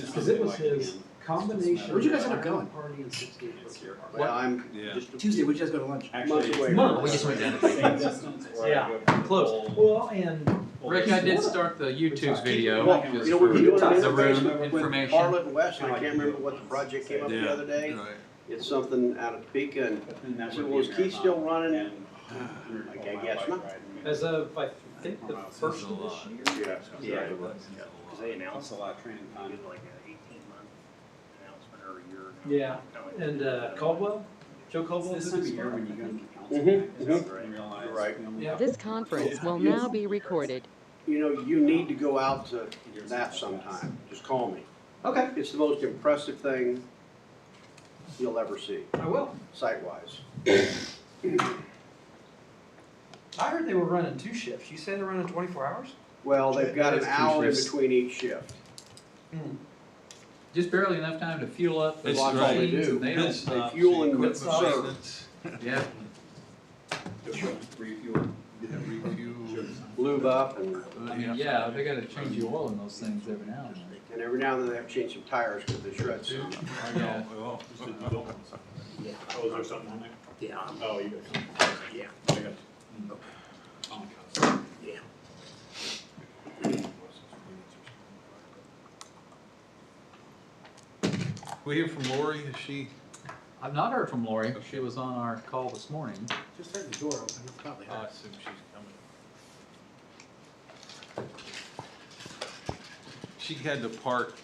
Because it was his combination. Where'd you guys end up going? Party and 68. Well, I'm just Tuesday, we just go to lunch. months away. Months. We just went down. Same distance. Yeah, close. Well, and Rick, I did start the YouTube video. Well, just you know, we're for doing an the room interface with information. Harlot and West, and I can't remember what the project came up the other day. Right. It's something out of Topeka, and I said, well, is Keith still running? Like, I guess not. as of, I think, the first of this year. Yeah. Because they announced a lot of training time. Like an 18-month announcement or a year. Yeah, and Caldwell, Joe Caldwell. This time of year when you go to Mhm, council, and realize. Right. Yeah. This conference will now be recorded. You know, you need to go out to that sometime. Just call me. Okay, It's the most impressive thing you'll ever see, I will. site-wise. I heard they were running 2 shifts. You say they're running 24 hours? Well, they've got an That's two hour in shifts. between each shift. Just barely enough time to fuel up the That's all right. they do. They Pit don't, stops, fuel and equipment pit stops. maintenance. yeah. Refuel. Yeah, refuel. Lube up, and I mean, yeah, they gotta change the oil in those things every now and then. every now and then they have to change some tires because they shred some. I know, well, Yeah. Oh, is there something on there? Yeah. Oh, you got something. Yeah. I got Yeah. we hear from Lori, is she? I've not heard from Lori. She was on our call this morning. Just had the door open, it's probably I her. assume she's coming. She had to park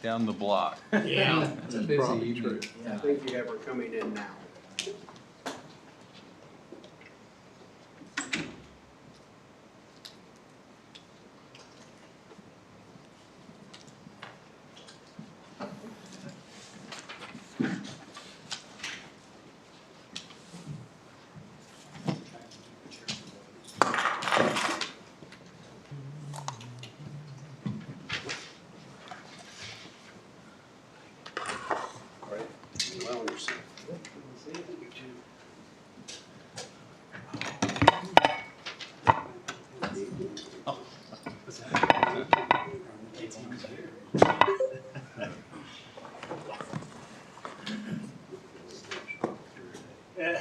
down the block. Yeah. It's a busy evening. I think you have her coming in now. Well, yourself. Exactly. Yeah.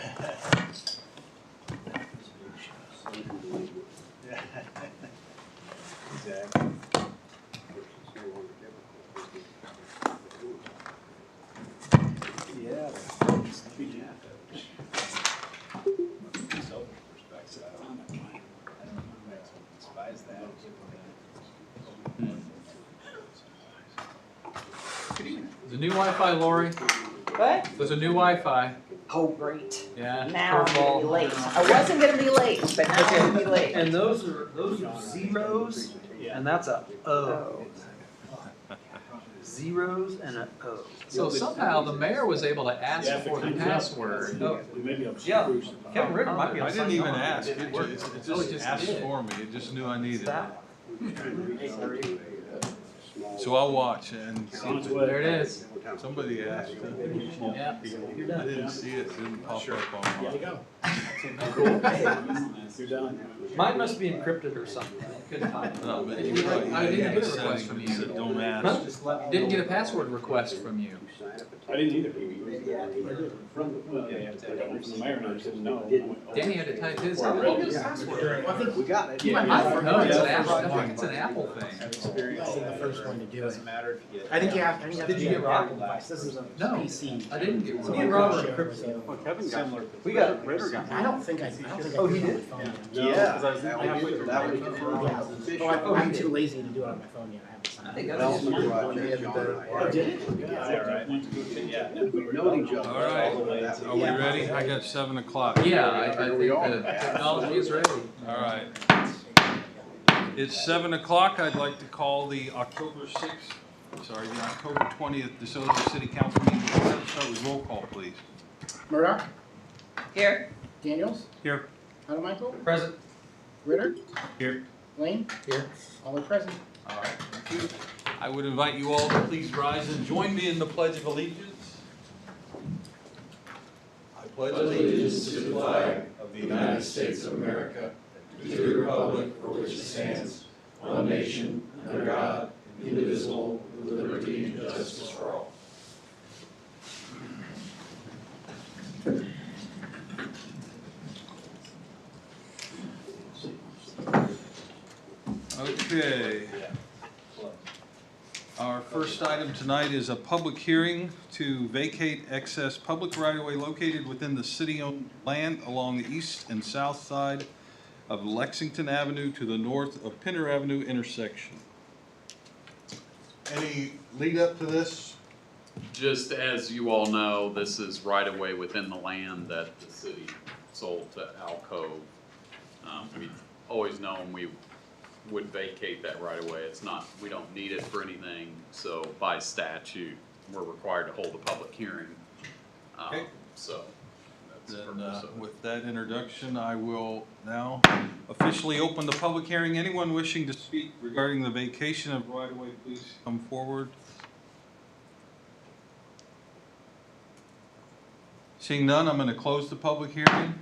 The new Wi-Fi, Lori? What? There's a new Wi-Fi. Oh, great. Yeah. Now I'm gonna curveball. be late. I wasn't gonna be late, but now I'm gonna be late. And those are zeros, and that's a O. Oh. Zeros and a O. So somehow the mayor was able to ask for the password. Oh, Maybe I'm yeah. screwed. Kevin Ritter might be I on didn't signing even on. ask, it Oh, just it just asked did. for me, it just knew I needed it. That. So I'll watch and see if There it is. somebody asked. Yeah. I didn't see it, it didn't pop up on There you mine. go. You're done. Mine must be encrypted or something. I couldn't find it. No, but you probably I didn't had get a a request setting from that you. said don't Huh? ask. Didn't get a password request from you. I didn't either. From the mayor, and I didn't know. Danny had to type his in. We got it. No, it's an Apple, I think it's an Apple thing. I think the first one to do it. Doesn't matter if you get. I think you have to Did do you get an Rob? Apple device. This is a No, PC. I didn't get So one. Me and I'll Robert share it encrypted with you. Well, Kevin got Similar. We got Ritter got. I don't think I did Oh, it he on my did? phone yet. No, Yeah, because I was that halfway was, through that was my- the Yeah. first Oh, official. I'm too lazy to do it on my phone yet. I haven't signed I think it. that's Development just project, John and I. Oh, did it? Yeah, right. Yeah. We've known each other. All right, That are we was- ready? I got 7 o'clock. Yeah, I think the technology is ready. All right. It's 7 o'clock. I'd like to call the October 20th DeSoto City Council meeting. Let's start with roll call, please. Murdoch? Here. Daniels? Here. Michael? Present. Ritter? Here. Lane? Here. All are present. All right, thank you. I would invite you all to please rise and join me in the Pledge of Allegiance. I pledge allegiance to the flag of the United States of America, to the republic for which it stands, one nation, under God, indivisible, with liberty and justice for all. Okay. Our first item tonight is a public hearing to vacate excess public right-of-way located within the city-owned land along the east and south side of Lexington Avenue to the north of Pinner Avenue intersection. Any lead up to this? Just as you all know, this is right away within the land that the city sold to Alcove. We've always known we would vacate that right away. It's not, we don't need it for anything, so by statute, we're required to hold a public hearing. Okay. So, that's the Then, purpose of it. with that introduction, I will now officially open the public hearing. Anyone wishing to speak regarding the vacation of right-of-way, please come forward. Seeing none, I'm going to close the public hearing.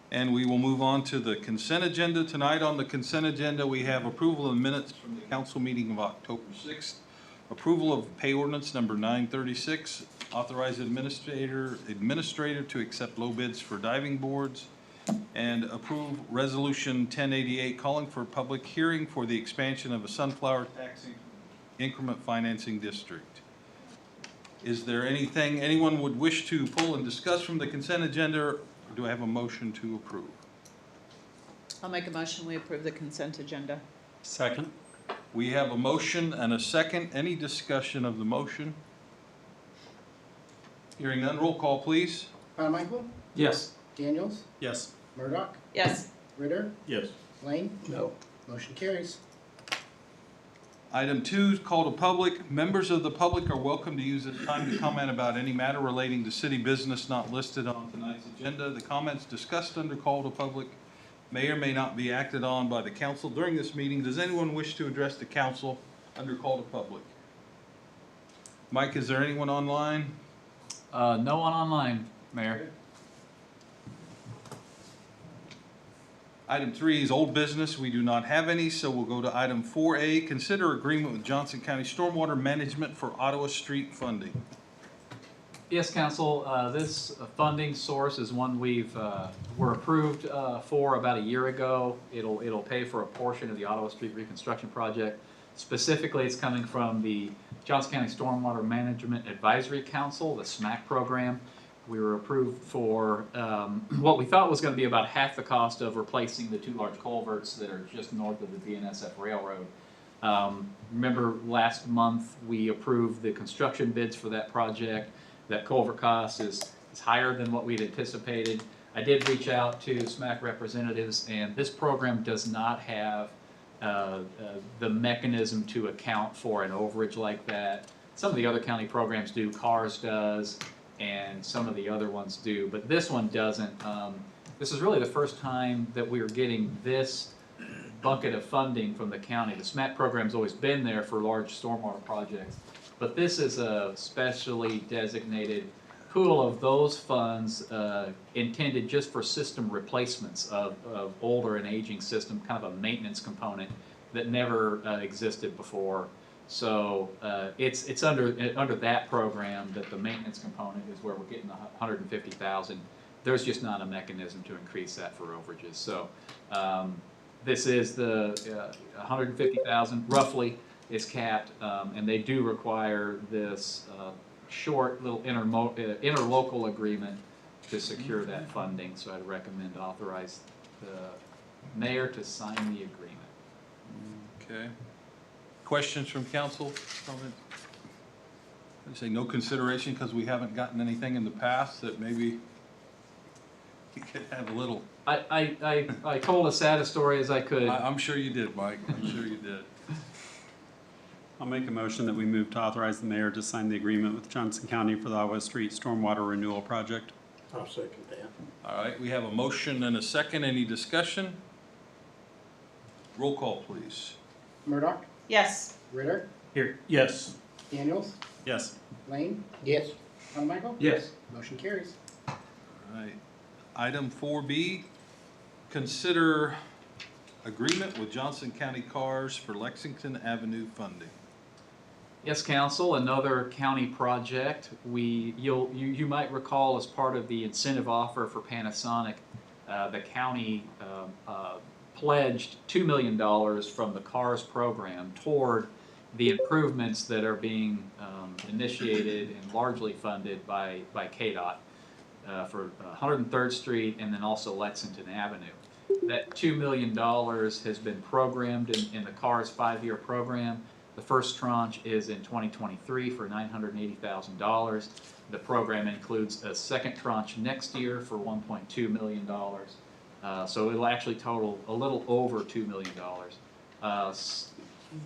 And we will move on to the consent agenda. Tonight on the consent agenda, we have approval of minutes from the council meeting of October 6th, approval of pay ordinance number 936, authorize administrator to accept low bids for diving boards, and approve resolution 1088 calling for a public hearing for the expansion of a sunflower tax increment financing district. Is there anything anyone would wish to pull and discuss from the consent agenda? Or do I have a motion to approve? I'll make a motion, we approve the consent agenda. Second. We have a motion and a second. Any discussion of the motion? Hearing none, roll call, please. Carmichael, Yes. Daniels, Yes. Murdock, Yes. Ritter, Yes. Lane, No. motion carries. Item 2 is called to public. Members of the public are welcome to use this time to comment about any matter relating to city business not listed on tonight's agenda. The comments discussed under call to public may or may not be acted on by the council during this meeting. Does anyone wish to address the council under call to public? Mike, is there anyone online? No one online, Mayor. Item 3 is old business. We do not have any, so we'll go to item 4A. Consider agreement with Johnson County Stormwater Management for Ottawa Street funding. Yes, Council, this funding source is one were approved for about a year ago. It'll pay for a portion of the Ottawa Street reconstruction project. Specifically, it's coming from the Johnson County Stormwater Management Advisory Council, the SMAC program. We were approved for what we thought was going to be about half the cost of replacing the 2 large culverts that are just north of the BNSF Railroad. Remember last month we approved the construction bids for that project. That culvert cost is higher than what we'd anticipated. I did reach out to SMAC representatives, and this program does not have the mechanism to account for an overage like that. Some of the other county programs do, CARS does, and some of the other ones do, but this one doesn't. This is really the first time that we are getting this bucket of funding from the county. The SMAC program's always been there for large stormwater projects, but this is a specially designated pool of those funds intended just for system replacements of older and aging system, kind of a maintenance component that never existed before. So it's under that program that the maintenance component is where we're getting the $150,000. There's just not a mechanism to increase that for overages. So this is the $150,000 roughly is capped, and they do require this short little interlocal agreement to secure that funding. So I'd recommend to authorize the mayor to sign the agreement. Okay. Questions from council? Comments? I say no consideration because we haven't gotten anything in the past that maybe you could have a little. I told as sad a story as I could. I'm sure you did, Mike. I'm sure you did. I'll make a motion that we move to authorize the mayor to sign the agreement with Johnson County for the Ottawa Street Stormwater Renewal Project. I'll second that. All right, we have a motion and a second. Any discussion? Roll call, please. Murdock, Yes. Ritter, Here. Yes. Daniels, Yes. Lane, Yes. Carmichael, Yes. motion carries. All right. Item 4B, consider agreement with Johnson County Cars for Lexington Avenue funding. Yes, council, another county project. You might recall as part of the incentive offer for Panasonic, the county pledged $2 million from the CARS program toward the improvements that are being initiated and largely funded by KDOT for 103rd Street and then also Lexington Avenue. That $2 million has been programmed in the CARS 5-year program. The first tranche is in 2023 for $980,000. The program includes a second tranche next year for $1.2 million. So it'll actually total a little over $2 million.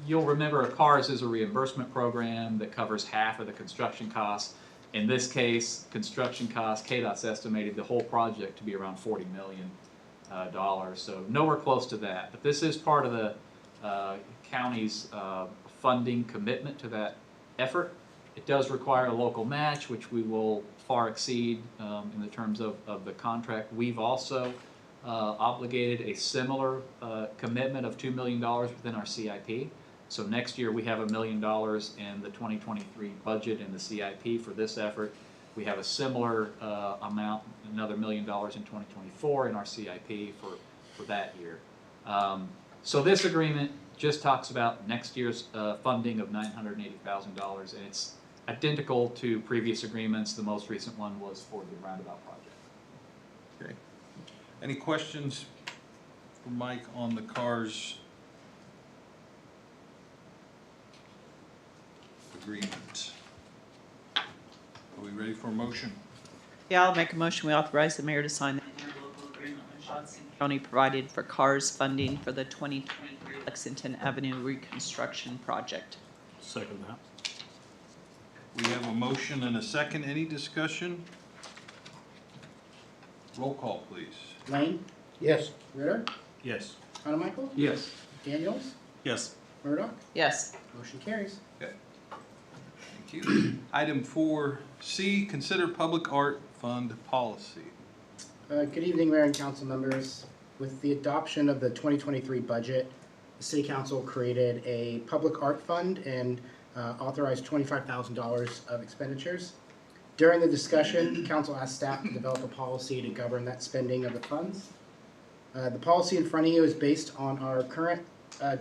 You'll remember CARS is a reimbursement program that covers half of the construction costs. In this case, construction costs, KDOT's estimated the whole project to be around $40 million. So nowhere close to that. But this is part of the county's funding commitment to that effort. It does require a local match, which we will far exceed in the terms of the contract. We've also obligated a similar commitment of $2 million within our CIP. So next year we have $1 million in the 2023 budget in the CIP for this effort. We have a similar amount, another $1 million in 2024 in our CIP for that year. So this agreement just talks about next year's funding of $980,000, and it's identical to previous agreements. The most recent one was for the roundabout project. Okay. Any questions for Mike on the CARS agreement? Are we ready for a motion? Yeah, I'll make a motion. We authorize the mayor to sign the interlocal agreement with Johnson County provided for CARS funding for the 2023 Lexington Avenue reconstruction project. Second that. We have a motion and a second. Any discussion? Roll call, please. Lane, Yes. Ritter, Yes. Hanamichael, Yes. Daniels, Yes. Murdoch. Yes. Motion carries. Okay. Thank you. Item 4C, consider public art fund policy. Good evening, Mayor and council members. With the adoption of the 2023 budget, the City Council created a public art fund and authorized $25,000 of expenditures. During the discussion, council asked staff to develop a policy to govern that spending of the funds. The policy in front of you is based on our current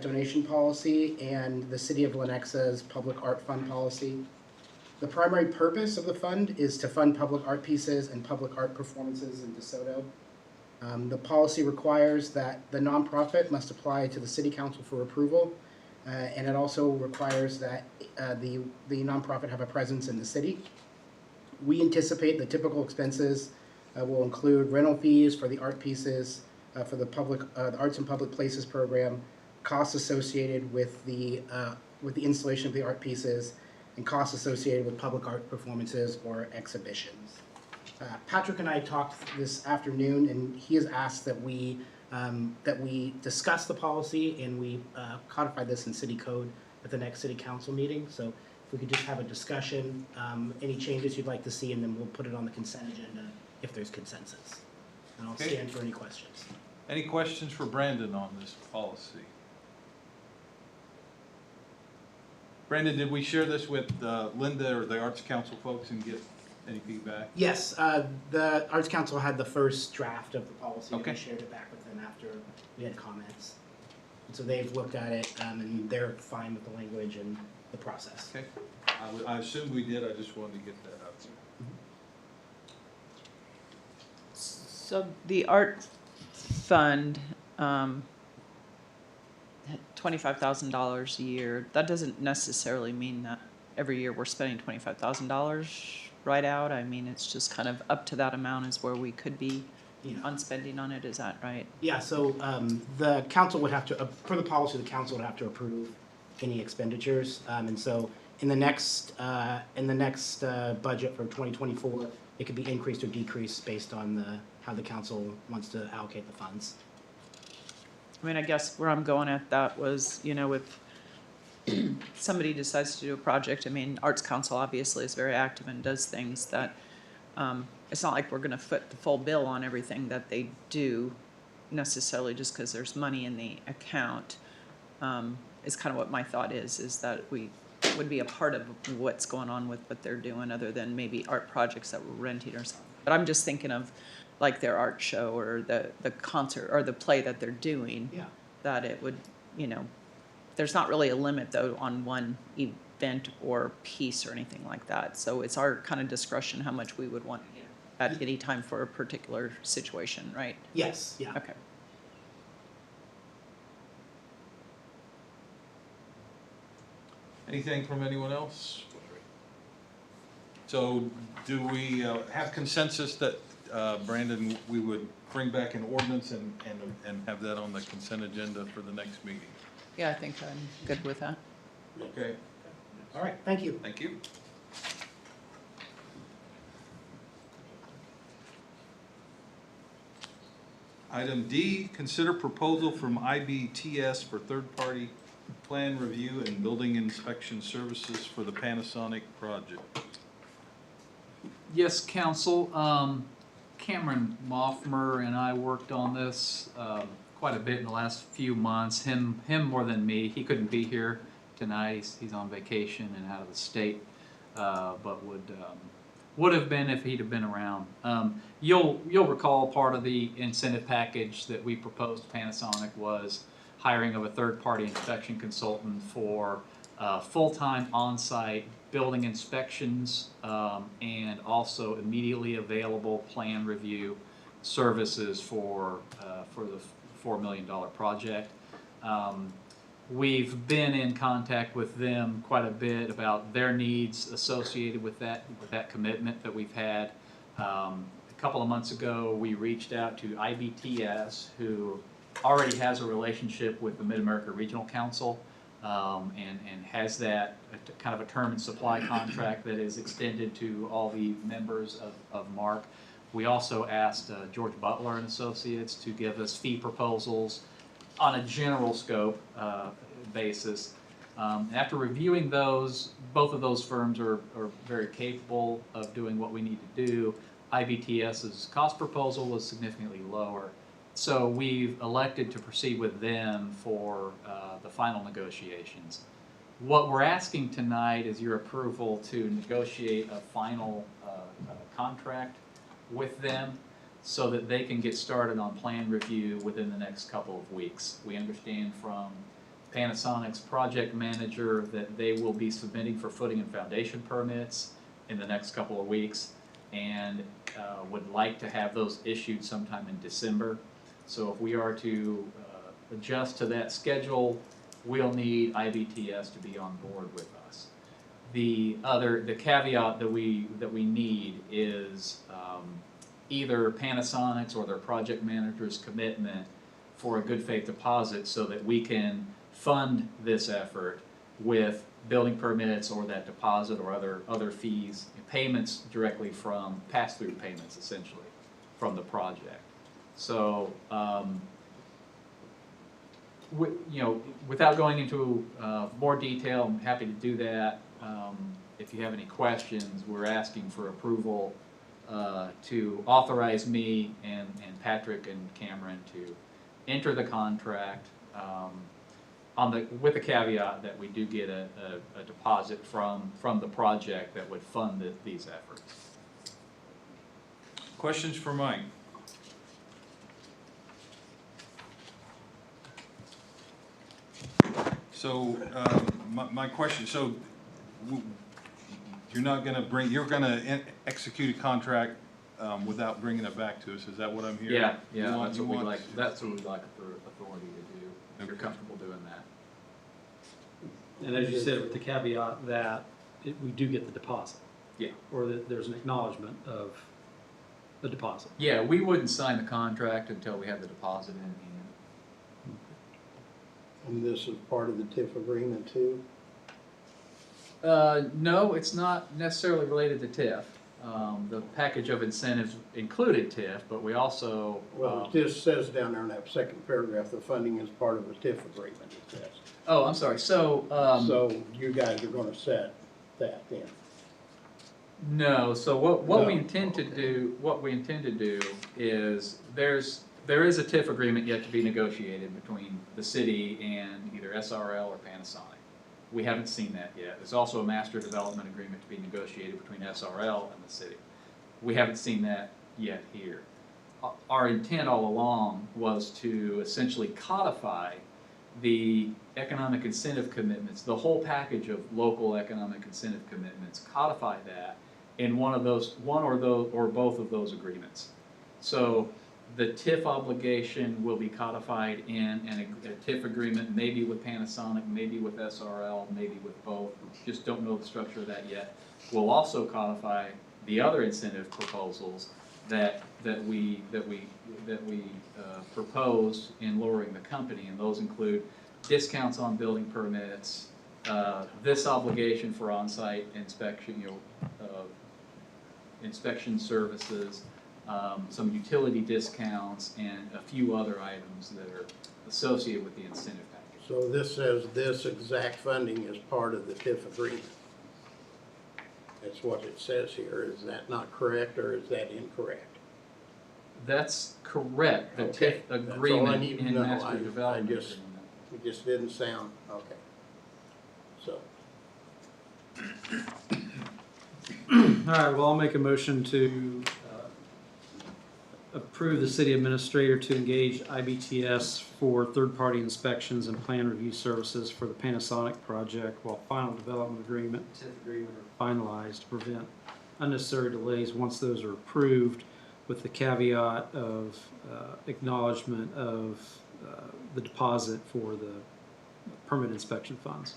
donation policy and the City of Lenexa's public art fund policy. The primary purpose of the fund is to fund public art pieces and public art performances in DeSoto. The policy requires that the nonprofit must apply to the City Council for approval, and it also requires that the nonprofit have a presence in the city. We anticipate the typical expenses will include rental fees for the art pieces, for the Arts and Public Places program, costs associated with the installation of the art pieces, and costs associated with public art performances or exhibitions. Patrick and I talked this afternoon, and he has asked that we discuss the policy and we codify this in city code at the next city council meeting. So if we could just have a discussion, any changes you'd like to see, and then we'll put it on the consent agenda if there's consensus. And I'll stand for any questions. Any questions for Brandon on this policy? Brandon, did we share this with Linda or the Arts Council folks and get any feedback? Yes, the Arts Council had the first draft of the policy, and Okay. we shared it back with them after we had comments. And so they've looked at it, and they're fine with the language and the process. Okay. I assumed we did. I just wanted to get that out there. So the art fund, $25,000 a year, that doesn't necessarily mean that every year we're spending $25,000 right out. I mean, it's just kind of up to that amount is where we could be Yeah. on spending on it. Is that right? Yeah, so the council would have to, for the policy, the council would have to approve any expenditures. And so in the next budget for 2024, it could be increased or decreased based on how the council wants to allocate the funds. I mean, I guess where I'm going at that was, you know, if somebody decides to do a project, I mean, Arts Council obviously is very active and does things that, it's not like we're gonna foot the full bill on everything that they do necessarily just because there's money in the account, is kind of what my thought is that we would be a part of what's going on with what they're doing, other than maybe art projects that we're renting or something. But I'm just thinking of like their art show or the concert or the play that they're doing. Yeah. That it would, you know, there's not really a limit though on one event or piece or anything like that. So it's our kind of discretion how much we would want at any time for a particular situation, right? Yes, yeah. Okay. Anything from anyone else? So do we have consensus that, Brandon, we would bring back an ordinance and have that on the consent agenda for the next meeting? Yeah, I think I'm good with that. Okay, All right, thank you. thank you. Item D, consider proposal from IBTS for third-party plan review and building inspection services for the Panasonic project. Yes, council. Cameron Moffmer and I worked on this quite a bit in the last few months. Him more than me. He couldn't be here tonight. He's on vacation and out of the state, but would have been if he'd have been around. You'll recall part of the incentive package that we proposed to Panasonic was hiring of a third-party inspection consultant for full-time on-site building inspections and also immediately available plan review services for the $4 million project. We've been in contact with them quite a bit about their needs associated with that commitment that we've had. A couple of months ago, we reached out to IBTS, who already has a relationship with the Mid-America Regional Council and has that kind of a term and supply contract that is extended to all the members of MARC. We also asked George Butler and Associates to give us fee proposals on a general scope basis. After reviewing those, both of those firms are very capable of doing what we need to do. IBTS's cost proposal was significantly lower. So we've elected to proceed with them for the final negotiations. What we're asking tonight is your approval to negotiate a final contract with them so that they can get started on plan review within the next couple of weeks. We understand from Panasonic's project manager that they will be submitting for footing and foundation permits in the next couple of weeks and would like to have those issued sometime in December. So if we are to adjust to that schedule, we'll need IBTS to be on board with us. The caveat that we need is either Panasonic's or their project manager's commitment for a good faith deposit so that we can fund this effort with building permits or that deposit or other fees, payments directly from pass-through payments essentially from the project. So, without going into more detail, I'm happy to do that. If you have any questions, we're asking for approval to authorize me and Patrick and Cameron to enter the contract with the caveat that we do get a deposit from the project that would fund these efforts. Questions for Mike? So, my question, so you're going to execute a contract without bringing it back to us, is that what I'm hearing? Yeah, that's what we'd like authority to do, if you're comfortable doing that. And as you said, with the caveat that we do get the deposit. Yeah. Or that there's an acknowledgement of the deposit. Yeah, we wouldn't sign the contract until we have the deposit in hand. And this is part of the TIF agreement too? No, it's not necessarily related to TIF. The package of incentives included TIF, but we also... Well, it just says down there in that second paragraph, the funding is part of the TIF agreement, it says. Oh, I'm sorry, so... So you guys are gonna set that then? No, so what No, we intend to do is there is a TIF agreement yet to be negotiated between the city and either SRL or Panasonic. We haven't seen that yet. There's also a master development agreement to be negotiated between SRL and the city. We haven't seen that yet here. Our intent all along was to essentially codify the economic incentive commitments, the whole package of local economic incentive commitments, codify that in one or both of those agreements. So the TIF obligation will be codified in a TIF agreement, maybe with Panasonic, maybe with SRL, maybe with both. We just don't know the structure of that yet. We'll also codify the other incentive proposals that we proposed in lowering the company, and those include discounts on building permits, this obligation for on-site inspection, inspection services, some utility discounts, and a few other items that are associated with the incentive package. So this says this exact funding is part of the TIF agreement. That's what it says here. Is that not correct, or is that incorrect? That's correct. The Okay, TIF that's all I agreement need to in know. master I development just- agreement. It just didn't sound, okay. So, All right, well, I'll make a motion to approve the city administrator to engage IBTS for third-party inspections and plan review services for the Panasonic project while final development agreement, TIF agreement are finalized to prevent unnecessary delays once those are approved, with the caveat of acknowledgement of the deposit for the permit inspection funds.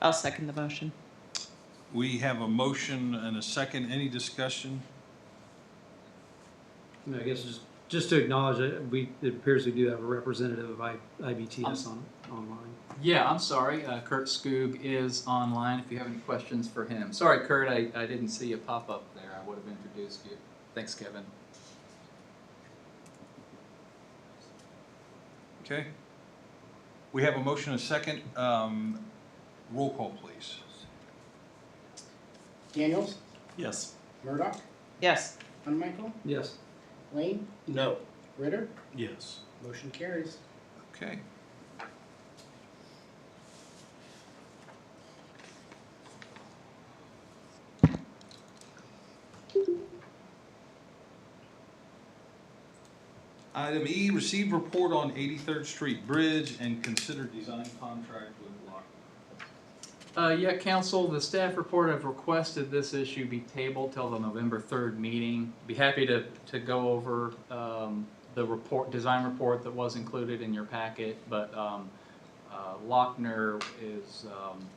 I'll second the motion. We have a motion and a second. Any discussion? I guess just to acknowledge it, it appears we do have a representative of IBTS online. Yeah, I'm sorry. Kurt Skoog is online if you have any questions for him. Sorry, Kurt, I didn't see you pop up there. I would have introduced you. Thanks, Kevin. Okay. We have a motion and a second. Roll call, please. Daniels, Yes. Murdoch, Yes. Unmichael, Yes. Lane, no. Ritter, Yes. motion carries. Okay. Item E, receive report on 83rd Street Bridge and consider design contract with Lockwood. Yeah, council, the staff report, I've requested this issue be tabled till the November 3rd meeting. Be happy to go over the report, design report that was included in your packet, but Lochner is,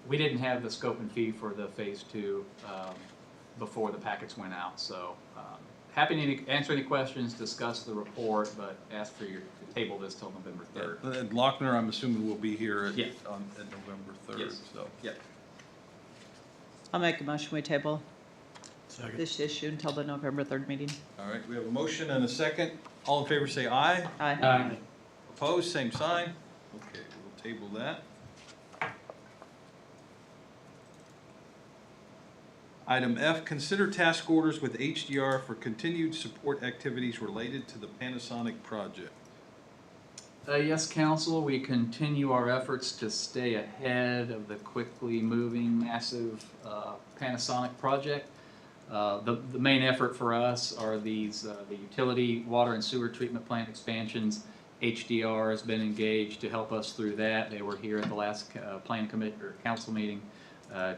we didn't have the scope and fee for the phase 2 before the packets went out, so happy to answer any questions, discuss the report, but ask for you to table this till November 3rd. And Lochner, I'm assuming, will be here at, Yeah. at November 3rd, Yes. so. Yep. I'll make a motion, we table this issue until the November 3rd meeting. All right, we have a motion and a second. All in favor say aye. Aye. Opposed, same sign. Okay, we'll table that. Item F, consider task orders with HDR for continued support activities related to the Panasonic project. Yes, council, we continue our efforts to stay ahead of the quickly moving, massive Panasonic project. The main effort for us are these the utility, water and sewer treatment plant expansions. HDR has been engaged to help us through that. They were here at the last plan committee or council meeting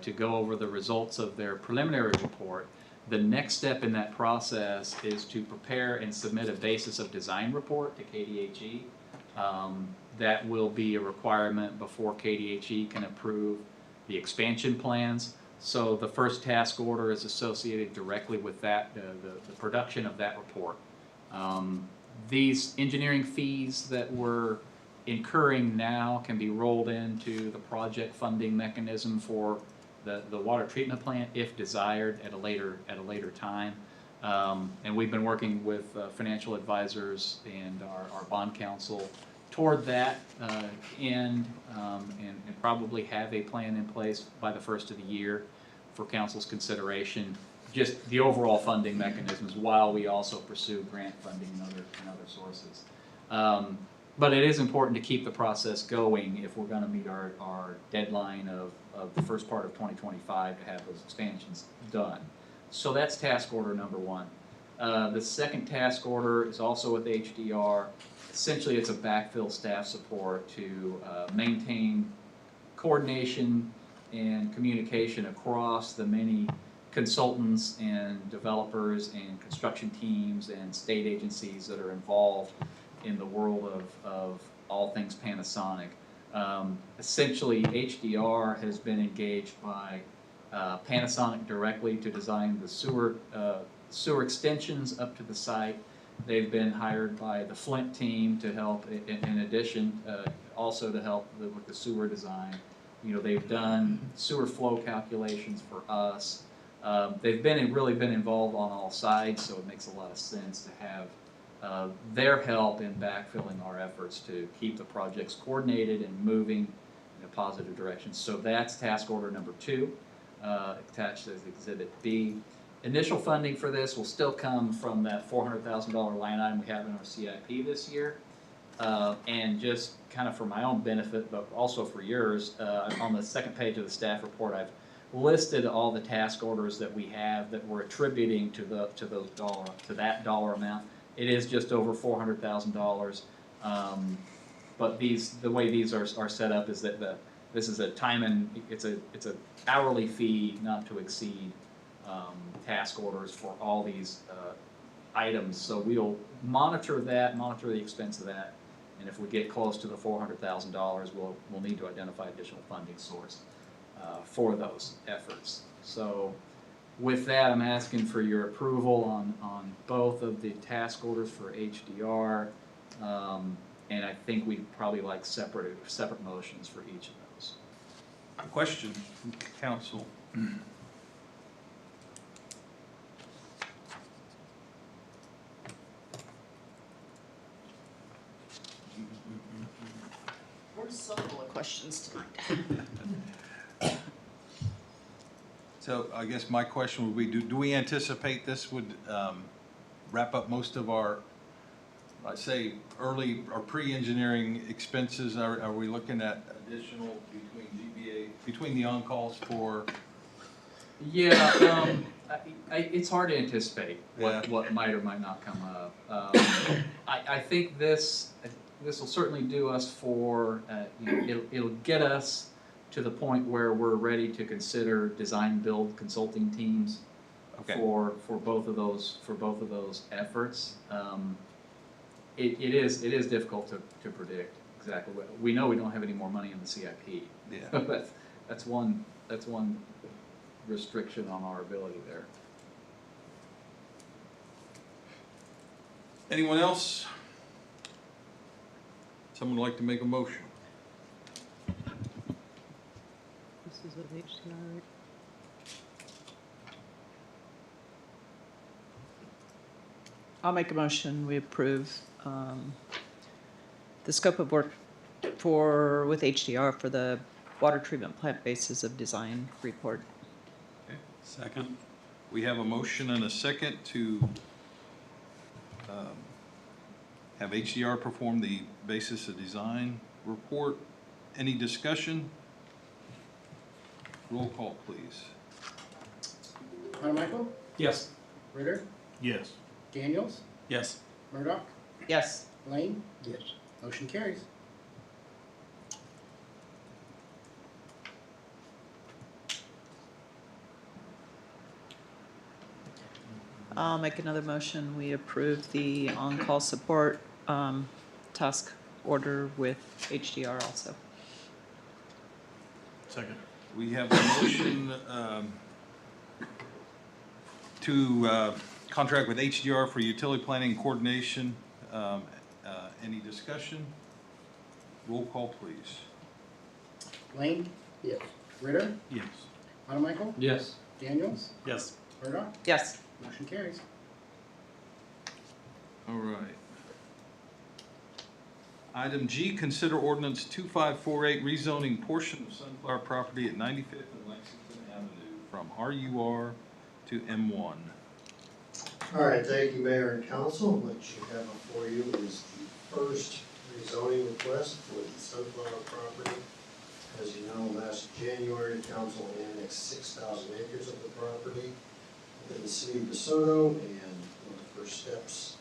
to go over the results of their preliminary report. The next step in that process is to prepare and submit a basis of design report to KDHE. That will be a requirement before KDHE can approve the expansion plans. So the first task order is associated directly with that, the production of that report. These engineering fees that we're incurring now can be rolled into the project funding mechanism for the water treatment plant if desired at a later time. And we've been working with financial advisors and our bond counsel toward that end, and probably have a plan in place by the first of the year for council's consideration. Just the overall funding mechanisms while we also pursue grant funding and other sources. But it is important to keep the process going if we're gonna meet our deadline of the first part of 2025 to have those expansions done. So that's task order number one. The second task order is also with HDR. Essentially, it's a backfill staff support to maintain coordination and communication across the many consultants and developers and construction teams and state agencies that are involved in the world of all things Panasonic. Essentially, HDR has been engaged by Panasonic directly to design the sewer extensions up to the site. They've been hired by the Flint team to help, in addition, also to help with the sewer design. You know, they've done sewer flow calculations for us. They've really been involved on all sides, so it makes a lot of sense to have their help in backfilling our efforts to keep the projects coordinated and moving in a positive direction. So that's task order number 2, attached as Exhibit B. Initial funding for this will still come from that $400,000 line item we have in our CIP this year. And just kind of for my own benefit, but also for yours, on the second page of the staff report, I've listed all the task orders that we have that we're attributing to that dollar amount. It is just over $400,000. But the way these are set up is that this is a time and it's a hourly fee not to exceed task orders for all these items. So we'll monitor the expense of that, and if we get close to the $400,000, we'll need to identify additional funding source for those efforts. So with that, I'm asking for your approval on both of the task orders for HDR, and I think we'd probably like separate motions for each of those. Question from council. We're so full of questions tonight. So I guess my question would be, do we anticipate this would wrap up most of our, let's say, early or pre-engineering expenses? Are we looking at additional between the on-calls for? Yeah, it's hard to anticipate what might or might not come up. I think this will certainly do us for, it'll get us to the point where we're ready to consider design build consulting teams for both of those efforts. It is difficult to predict exactly what we know. We don't have any more money in the CIP. Yeah. that's one restriction on our ability there. Anyone else? Someone would like to make a motion? This is with HDR. I'll make a motion, we approve the scope of work with HDR for the water treatment plant basis of design report. Okay. Second. We have a motion and a second to have HDR perform the basis of design report. Any discussion? Roll call, please. Carmichael, Yes. Ritter, Yes. Daniels, Yes. Murdoch, Yes. Lane, Yes. motion carries. I'll make another motion, we approve the on-call support task order with HDR also. Second. We have a motion to contract with HDR for utility planning and coordination. Any discussion? Roll call, please. Lane, Yes. Ritter, Yes. Carmichael, Yes. Daniels, Yes. Murdoch, Yes. motion carries. All right. Item G, consider ordinance 2548 rezoning portion of Sunflower property at 95th and Lexington Avenue from RUR to M1. All right, thank you, Mayor and Council. What you have before you is the first rezoning request for the Sunflower property. As you know, last January, the council annexed 6,000 acres of the property within the city of DeSoto, and one of the first steps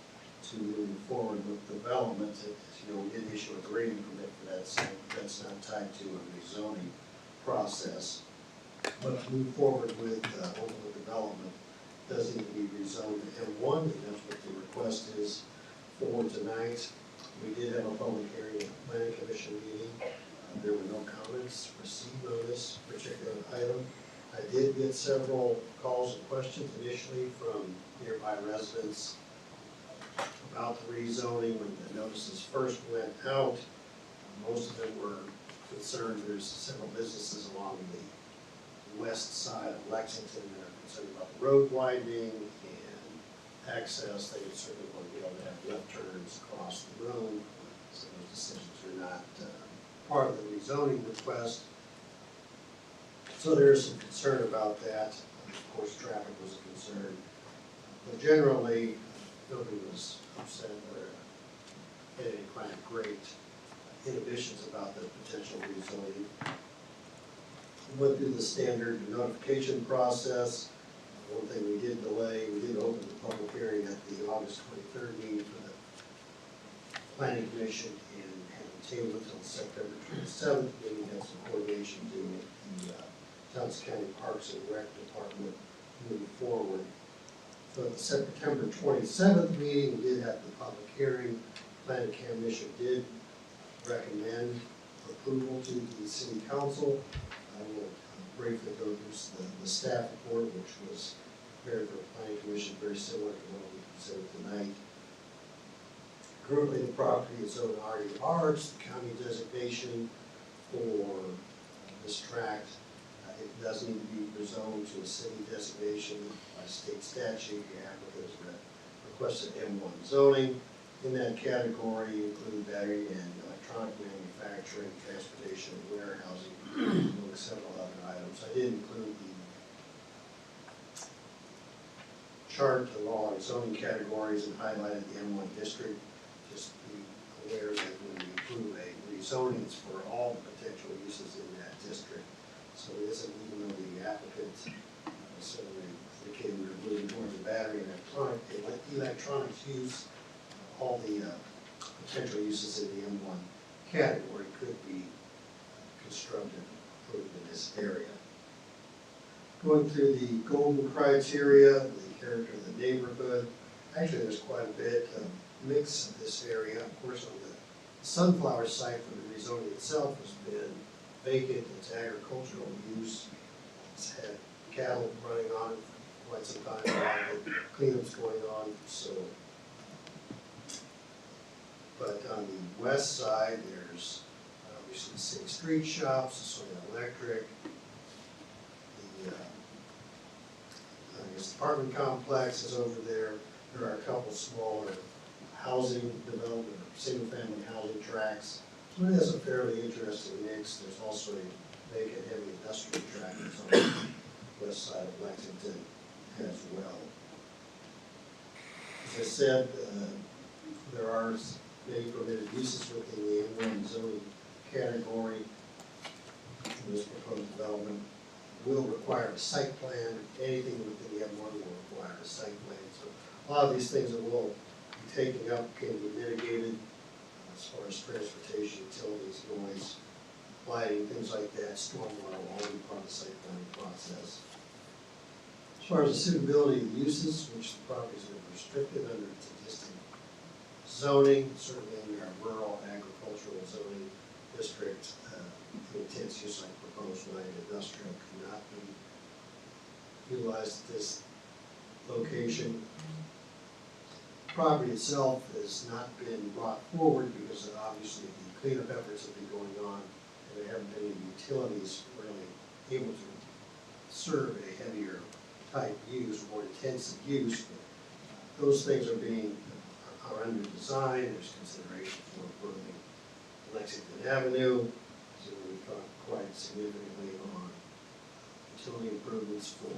to moving forward with development, as you know, we did issue a grading permit for that site. That's not tied to a rezoning process. But to move forward with ultimate development does need to be rezoned to M1, and that's what the request is for tonight. We did have a public hearing at the planning commission meeting. There were no comments received on this particular item. I did get several calls and questions initially from nearby residents about the rezoning when the notices first went out. Most of them were concerned. There's several businesses along the west side of Lexington that are concerned about the road widening and access. They certainly want to be able to have left turns across the road. So those decisions are not part of the rezoning request. So there is some concern about that. Of course, traffic was a concern. But generally, nobody was upset or had any kind of great inhibitions about the potential rezoning. We went through the standard notification process. One thing we did delay, we did open the public hearing at the August 23rd meeting for the Planning Commission and had it tabled until September 27th meeting. Had some coordination to do with the Johnson County Parks and Rec Department moving forward. So at the September 27th meeting, we did have the public hearing. Planning Commission did recommend approval to the City Council. I will briefly go through the staff report, which was prepared for the Planning Commission, very similar to what we considered tonight. Currently, the property is zoned RU-R, it's the county designation for this tract. It does need to be rezoned to a city designation by state statute. The applicant has requested M1 zoning. In that category include battery and electronic manufacturing, transportation, and warehousing, among several other items. I did include the chart of all our zoning categories and highlighted the M1 district. Just be aware that when we approve a rezoning, it's for all the potential uses in that district. So it isn't, even though the applicant certainly indicated we were moving towards the battery and electronics use, all the potential uses in the M1 category could be constructed and approved in this area. Going through the golden criteria, the character of the neighborhood, actually there's quite a bit of mix of this area. Of course, on the Sunflower site for the rezoning itself has been vacant. It's agricultural use. It's had cattle running on it for quite some time. A lot of cleanups going on. So, but on the west side, there's obviously the City Street Shops, the Soil Electric, the I guess apartment complex is over there. There are a couple smaller housing development, or single-family housing tracts. So it has a fairly interesting mix. There's also a vacant heavy industrial tract that's on the west side of Lexington as well. As I said, there are many permitted uses within the M1 zoning category. This proposed development will require a site plan. Anything within the M1 will require a site plan. So a lot of these things that we'll be taking up can be mitigated as far as transportation, utilities, noise, lighting, things like that. Stormwater will all be part of the site planning process. As far as the suitability of the uses, which the properties are restricted under its existing zoning, certainly in our rural agricultural zoning district, the intense use like proposed light industrial cannot be utilized at this location. The property itself has not been brought forward because obviously the cleanup efforts have been going on and there haven't been any utilities really able to serve a heavier type use, more intensive use. But those things are under design. There's consideration for improving Lexington Avenue. So we've talked quite significantly on utility improvements for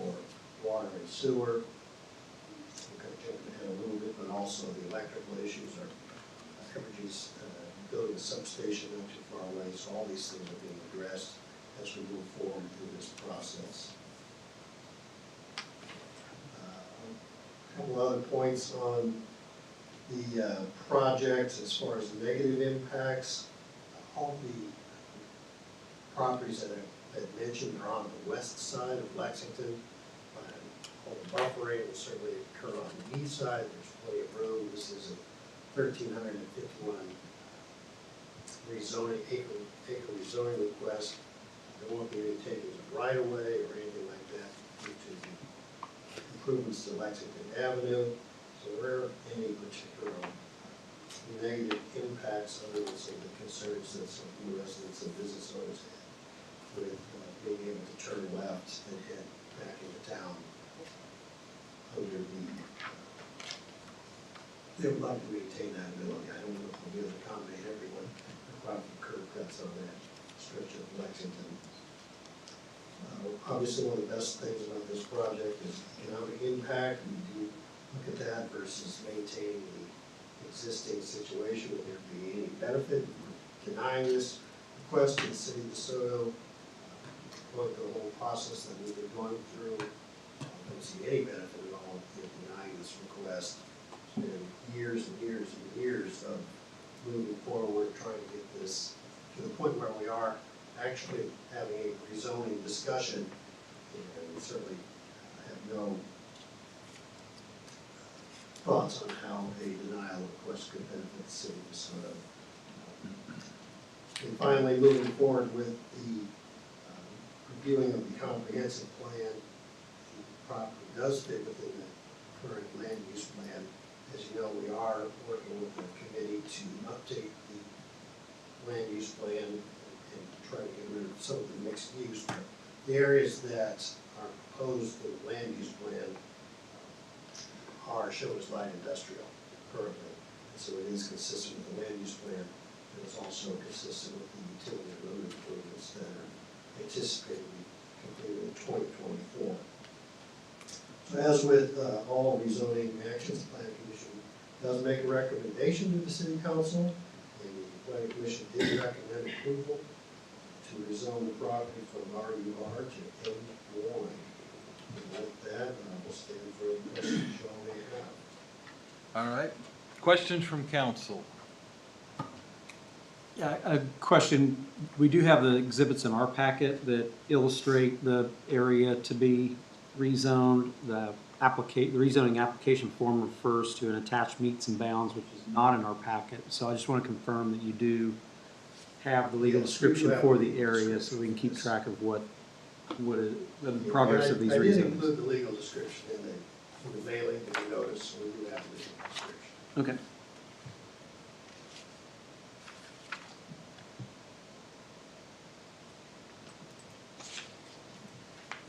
water and sewer. I'm kind of jumping ahead a little bit, but also the electrical issues are Evergy's building a substation not too far away, so all these things are being addressed as we move forward through this process. A couple other points on the project as far as negative impacts. All the properties that I had mentioned are on the west side of Lexington. All the buffering will certainly occur on the east side. There's plenty of room. This is a 1,351 acre rezoning request. There won't be any takings of right of way or anything like that due to the improvements to Lexington Avenue. So there aren't any particular negative impacts other than some of the concerns that some residents and business owners had with being able to turn left and head back into town under the, they would like to maintain that ability. I don't know if we'll be able to accommodate everyone, apart from curb cuts on that stretch of Lexington. Obviously, one of the best things about this project is economic impact. We do look at that versus maintaining the existing situation. Will there be any benefit denying this request to the city of DeSoto? Going through the whole process that we've been going through, I don't see any benefit at all in denying this request. It's been years and years and years of moving forward, trying to get this to the point where we are actually having a rezoning discussion, and we certainly have no thoughts on how a denial request could benefit the city of DeSoto. And finally, moving forward with the reviewing of the comprehensive plan, the property does fit within the current land use plan. As you know, we are working with the committee to update the land use plan and try to get rid of some of the mixed use. But the areas that are proposed in the land use plan are shown as light industrial currently. And so it is consistent with the land use plan, and it's also consistent with the utility and road improvements that are anticipated to be completed in 2024. So as with all rezoning actions, the Planning Commission does make a recommendation to the City Council, and the Planning Commission did recommend approval to rezone the property from RUR to M1. And with that, I will stand for any questions you all may have. All right. Questions from council? Yeah, a question. We do have the exhibits in our packet that illustrate the area to be rezoned. The rezoning application form refers to an attached meets and bounds, which is not in our packet. So I just want to confirm that you do have the legal Yes, we description do have for the the legal area, description, so we can keep yes. track of the progress of these I did rezonings. include the legal description in the mailing that you noticed, so we do have the legal description. Okay.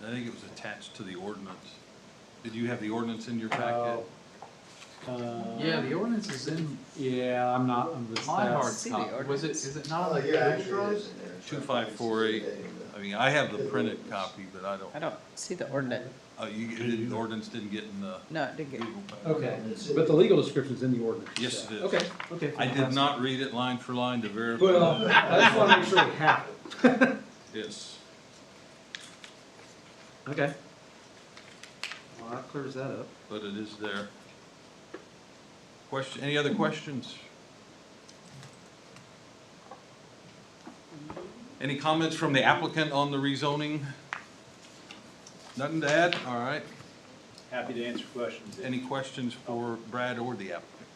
I think it was attached to the ordinance. Did you have the ordinance in your packet? Yeah, the ordinance is in Yeah, I'm not, my hard See the copy. Was it, is it not on the Yeah, Google actually it Drive? is in there. 2548. I mean, I have the printed copy, but I I don't see the ordinance. the ordinance didn't get in the No, it didn't get. Google packet. Okay, but the legal description's in the ordinance. Yes, it is. Okay, okay. I did not read it line for line to verify. Well, I just want to make sure we have it. Yes. Okay. Well, that clears that up. But it is there. Any other questions? Any comments from the applicant on the rezoning? Nothing to add? All right. Happy to answer questions. Any questions for Brad or the applicant?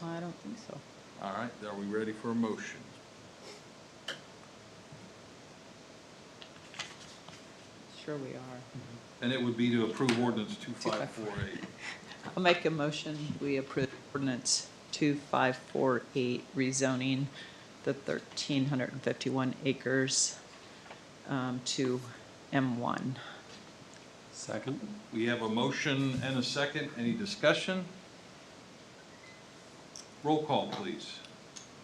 I don't think so. All right, are we ready for a motion? Sure we are. And it would be to approve ordinance 2548. I'll make a motion, we approve ordinance 2548 rezoning the 1,351 acres to M1. Second. We have a motion and a second. Any discussion? Roll call, please.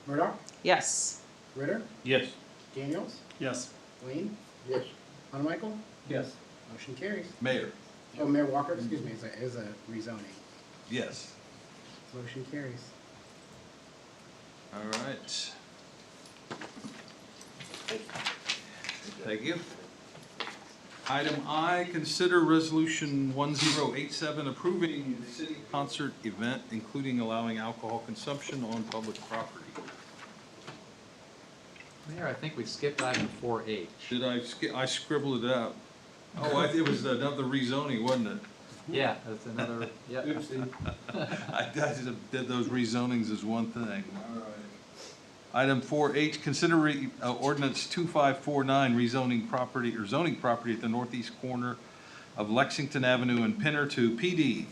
Murdoch, Yes. Ritter, Yes. Daniels, Yes. Wayne. Yes. Monaco, Yes. motion carries. Mayor. Oh, Mayor Walker, excuse me, is a rezoning. Yes. Motion carries. All right. Thank you. Item I, consider resolution 1087 approving the city concert event, including allowing alcohol consumption on public property. Mayor, I think we skipped item 4H. Did I scribbled it out? Oh, it was another rezoning, wasn't it? Yeah, that's another, yeah. I just did those rezonings as one thing. All right. Item 4H, consider ordinance 2549 rezoning property or zoning property at the northeast corner of Lexington Avenue and Pinner to PD.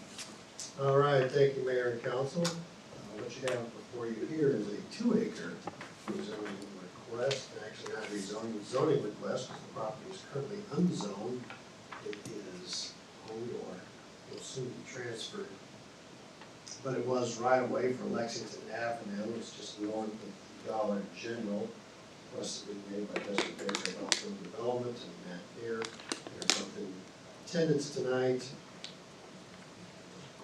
All right, thank you, Mayor and Council. What you have before you here is a 2-acre rezoning request, actually not rezoning, zoning request, because the property is currently unzoned. It is owned or will soon be transferred. But it was right away from Lexington Avenue, it's just north of Dollar General. Request to be made by Justin Baker about some development and Matt here. There's something in attendance tonight. In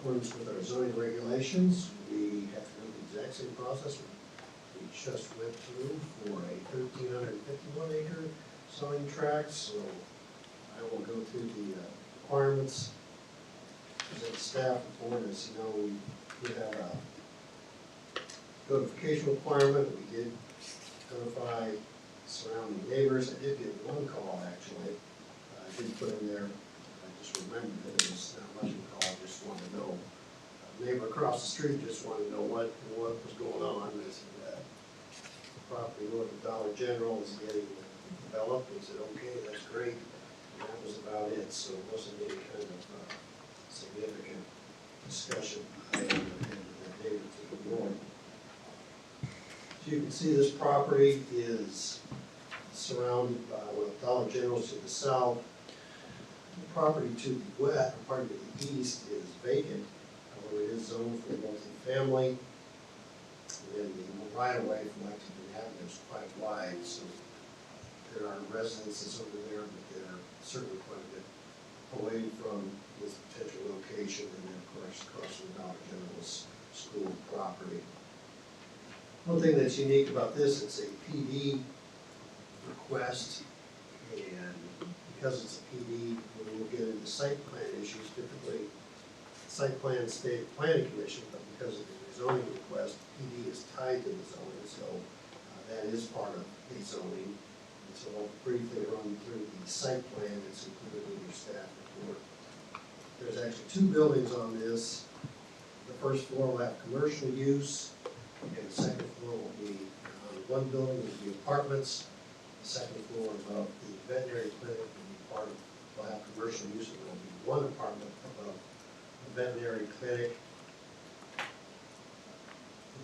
accordance with our zoning regulations, we have to go through the exact same process we just went through for a 1,351 acre zoning tract, so I will go through the requirements. Present the staff report. As you know, we have a notification requirement. We did notify surrounding neighbors. I did get one call, actually. I did put in there, I just remembered that it was not much of a call, I just wanted to know. A neighbor across the street just wanted to know what was going on. They said that property north of Dollar General is getting developed. He said, okay, that's great. And that was about it, so it wasn't any kind of significant discussion item that neighbor to ignore. So you can see this property is surrounded by, well, Dollar General's to the south. The property to the west, or pardon me, the east is vacant, however it is zoned for multifamily. And then the right of way from Lexington Avenue is quite wide, so there are residences over there, but they're certainly quite a bit away from this potential location, and then of course across from Dollar General's school property. One thing that's unique about this, it's a PD request, and because it's a PD, when we'll get into site plan issues, typically site plan state planning commission, but because of the zoning request, PD is tied to the zoning, so that is part of the zoning. And so I'll briefly run through the site plan that's included in your staff report. There's actually 2 buildings on this. The first floor will have commercial use, and the second floor will be, one building will be apartments. The second floor above the veterinary clinic will be part of, will have commercial use, and there will be 1 apartment above the veterinary clinic.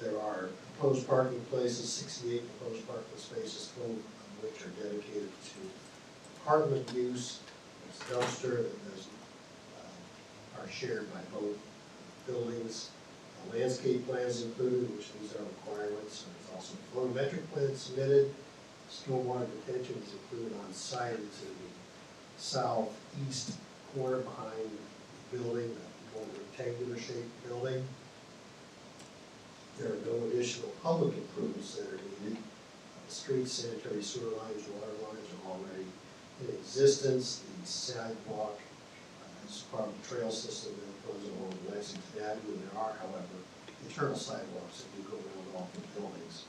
There are proposed parking places, 68 proposed parking spaces, 12 of which are dedicated to apartment use. There's a dumpster that are shared by both buildings. Landscape plans included, which these are requirements. There's also a photometric plan submitted. Stormwater detention is included on site. It's in the southeast corner behind the building, the more rectangular shaped building. There are no additional public improvements that are needed. The streets, sanitary sewer lines, water lines are already in existence. The sidewalk is part of the trail system that goes along Lexington Avenue. There are, however, internal sidewalks that do go around all the buildings.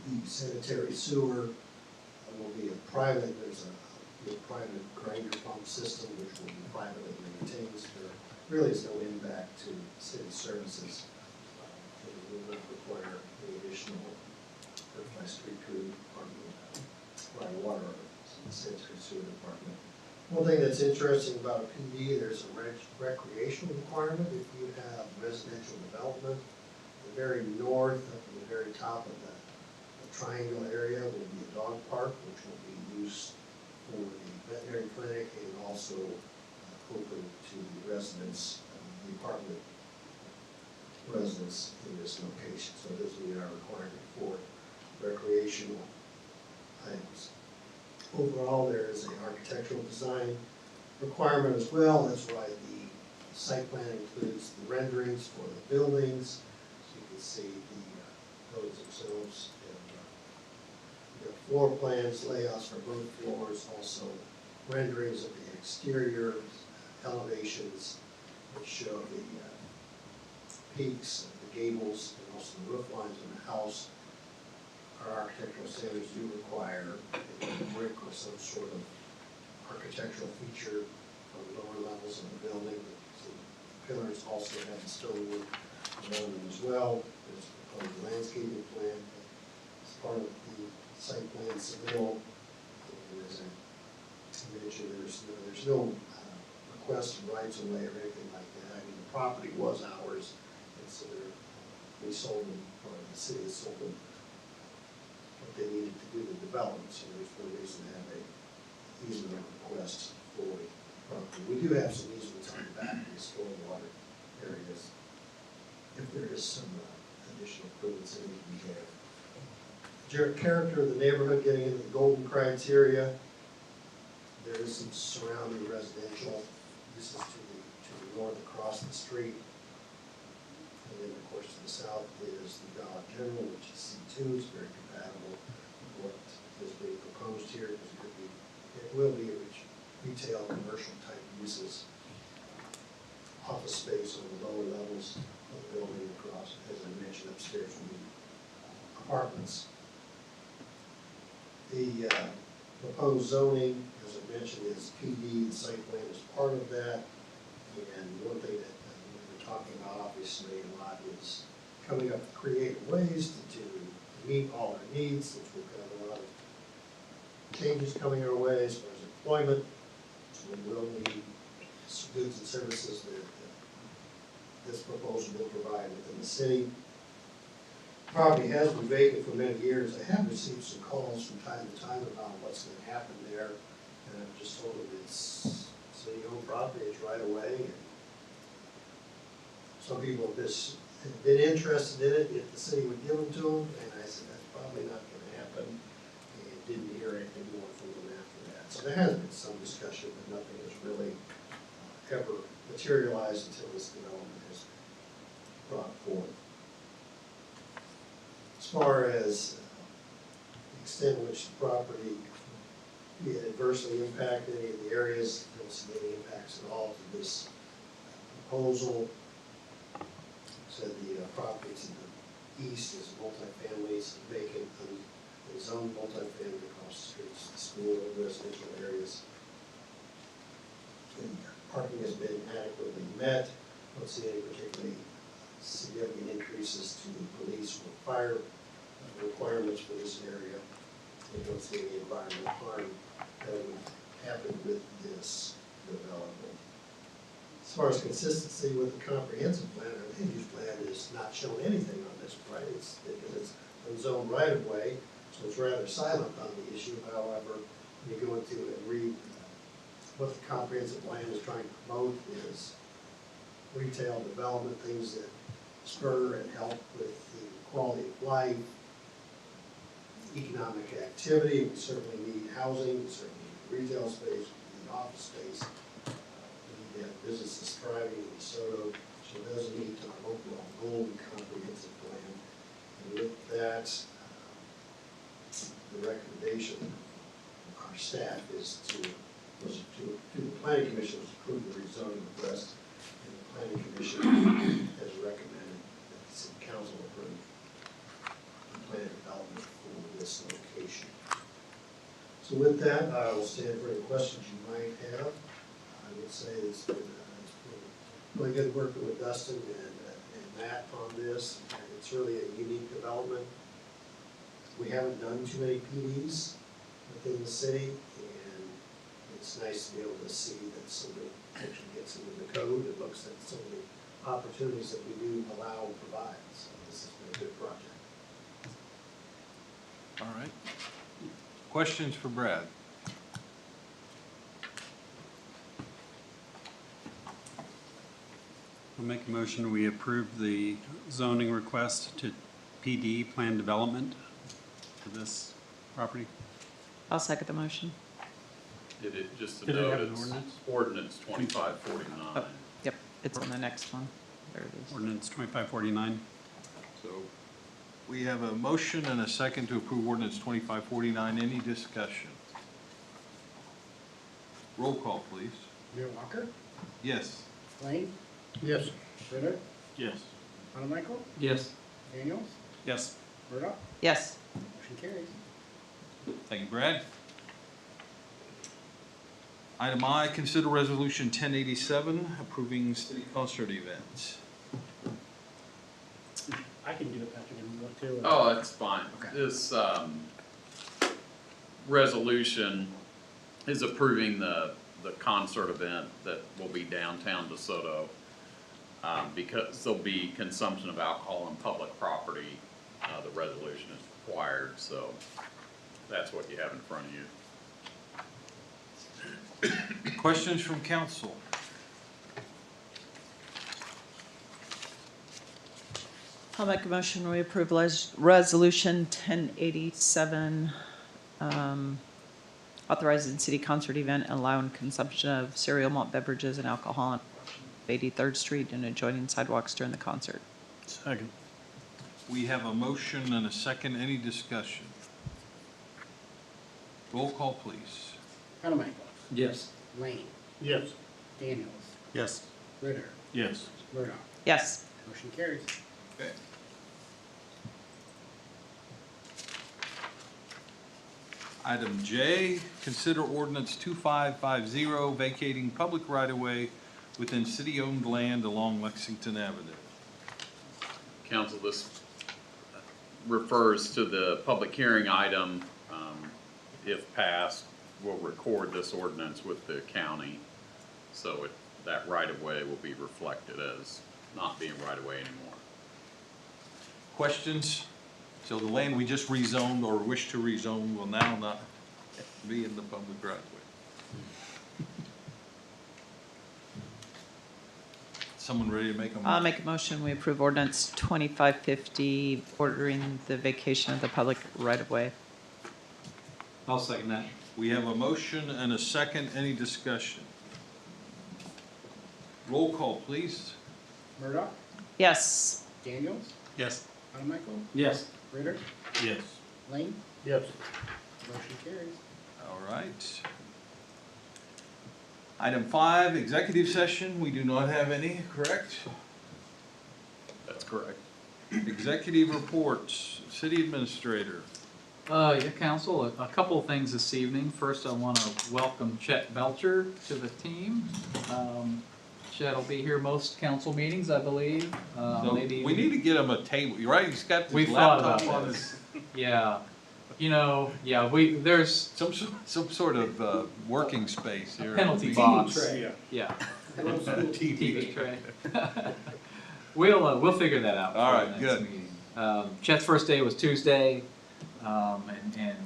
The sanitary sewer will be a private, there's a private grinder pump system which will be privately maintained. So there really is no impact to city services. It will not require any additional by street crew department, by water, sanitary sewer department. One thing that's interesting about a PD, there's a recreational requirement if you have residential development. The very north, up in the very top of the triangle area will be a dog park, which will be used for the veterinary clinic and also open to the residents, the apartment residents in this location. So this will be our requirement for recreational items. Overall, there is an architectural design requirement as well. That's why the Site plan includes the renderings for the buildings, so you can see the buildings themselves. And, floor plans, layouts for both floors, also renderings of the exterior elevations, which show the peaks, the gables, and also the roof lines of the house. Our architectural standards do require a brick or some sort of architectural feature on the lower levels of the building. The pillars also have the stonework around them as well. There's a proposed landscaping plan as part of the site plan submittal. And as I mentioned, there's no request of rights of way or anything like that. I mean, the property was ours, and so we sold them, or the city sold them what they needed to do the development, so there's no reason to have a easement request for the property. We do have some easements on the back of the stormwater areas, if there is some additional improvements that need to be had. Character of the neighborhood, getting into the golden criteria. There is some surrounding residential uses to the north across the street. And then, of course, to the south is the Dollar General, which is C2. It's very compatible with what is being proposed here, because it will be retail, commercial type uses. Office space on the lower levels of the building across, as I mentioned, upstairs will be apartments. The proposed zoning, as I mentioned, is PD. The site plan is part of that. And one thing that we're talking about, obviously, a lot is coming up with creative ways to meet all our needs, since we've got a lot of changes coming our way as far as employment. So we will need goods and services that this proposal will provide within the city. Property has been vacant for many years. I have received some calls from time to time about what's going to happen there, and I've just told them it's city-owned property, it's right away. And some people have been interested in it if the city would give them to them, and I said that's probably not going to happen, and didn't hear anything more from them after that. So there has been some discussion, but nothing has really ever materialized until this development is brought forth. As far as the extent to which the property be adversely impacted any of the areas, don't see any impacts at all to this proposal. So the property to the east is multifamily, it's vacant, and zoned multifamily across the streets, the school and residential areas. And parking has been adequately met. Don't see any particularly significant increases to the police or fire requirements for this area. We don't see any environmental harm that would happen with this development. As far as consistency with the comprehensive plan, our land use plan is not showing anything on this, right? It's because it's a zone right of way, so it's rather silent on the issue. However, when you go into and read what the comprehensive plan is trying to promote is retail development, things that spur and help with the quality of life, economic activity. We certainly need housing, we certainly need retail space, we need office space. We need to have businesses thriving in DeSoto, so it does meet our overall goal and comprehensive plan. And with that, the recommendation of our staff is to the planning commission to approve the rezoning request, and the planning commission has recommended that the city council approve the plan development for this location. So with that, I will stand for any questions you might have. I would say it's been really good working with Dustin and Matt on this. It's really a unique development. We haven't done too many PDs within the city, and it's nice to be able to see that somebody actually gets into the code and looks at some of the opportunities that we do allow and provide. So this has been a good project. All right. Questions for Brad? I'll make a motion, we approve the zoning request to PD plan development for this property. I'll second the motion. Just to Did it note, have an it's ordinance? ordinance 2549. Oh, yep. It's on the next one. There it is. Ordinance 2549. So we have a motion and a second to approve ordinance 2549. Any discussion? Roll call, please. Mayor Walker, Yes. Lane, Yes. Ritter, Yes. Monaco, Yes. Daniels, Yes. Murdoch, Yes. motion carries. Thank you, Brad. Item I, consider resolution 1087, approving city concert events. I can do it, Patrick, if you want to. Oh, that's fine. Okay. This, resolution is approving the concert event that will be downtown DeSoto. Because there'll be consumption of alcohol on public property, the resolution is required, so that's what you have in front of you. Questions from council? I'll make a motion, we approve resolution 1087, authorizing city concert event allowing consumption of cereal malt beverages and alcohol on 83rd Street and adjoining sidewalks during the concert. Second. We have a motion and a second. Any discussion? Roll call, please. Monaco, Yes. Lane, Yes. Daniels, Yes. Ritter, Yes. Murdoch, Yes. motion carries. Okay. Item J, consider ordinance 2550 vacating public right-of-way within city-owned land along Lexington Avenue. Council, this refers to the public hearing item. If passed, we'll record this ordinance with the county, so that right-of-way will be reflected as not being right-of-way anymore. Questions? So the land we just rezoned or wish to rezone will now not be in the public right-of-way. Someone ready to make a motion? I'll make a motion, we approve ordinance 2550, ordering the vacation of the public right-of-way. I'll second that. We have a motion and a second. Any discussion? Roll call, please. Murdoch, Yes. Daniels, Yes. Monaco, Yes. Ritter, Yes. Lane, Yes. motion carries. All right. Item 5, executive session. We do not have any, correct? That's correct. Executive reports, city administrator. Yeah, council, a couple of things this evening. First, I want to welcome Chet Belcher to the team. Chet will be here most council meetings, I believe. So Maybe we need to get him a table. You're right, he's got We've this thought laptop about on this. his, Yeah, there's some sort of working space a here. penalty box. Yeah, TV tray. We'll figure that out. All for right, the next good. meeting. Chet's first day was Tuesday, and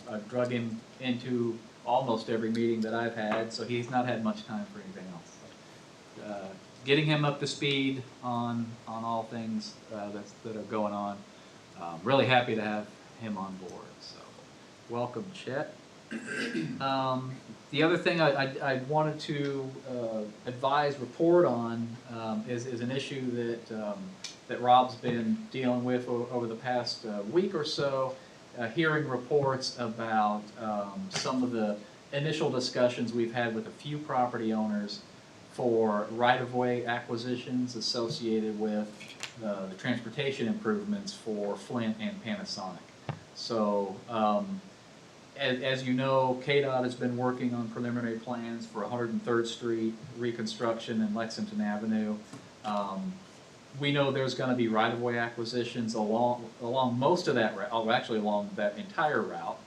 I've drug him into almost every meeting that I've had, so he's not had much time for anything else. Getting him up to speed on all things that are going on. Really happy to have him on board. So, welcome, Chet. The other thing I wanted to report on is an issue that Rob's been dealing with over the past week or so, hearing reports about some of the initial discussions we've had with a few property owners for right-of-way acquisitions associated with the transportation improvements for Flint and Panasonic. So, as you know, KDOT has been working on preliminary plans for 103rd Street reconstruction and Lexington Avenue. We know there's going to be right-of-way acquisitions along most of that route, actually along that entire route.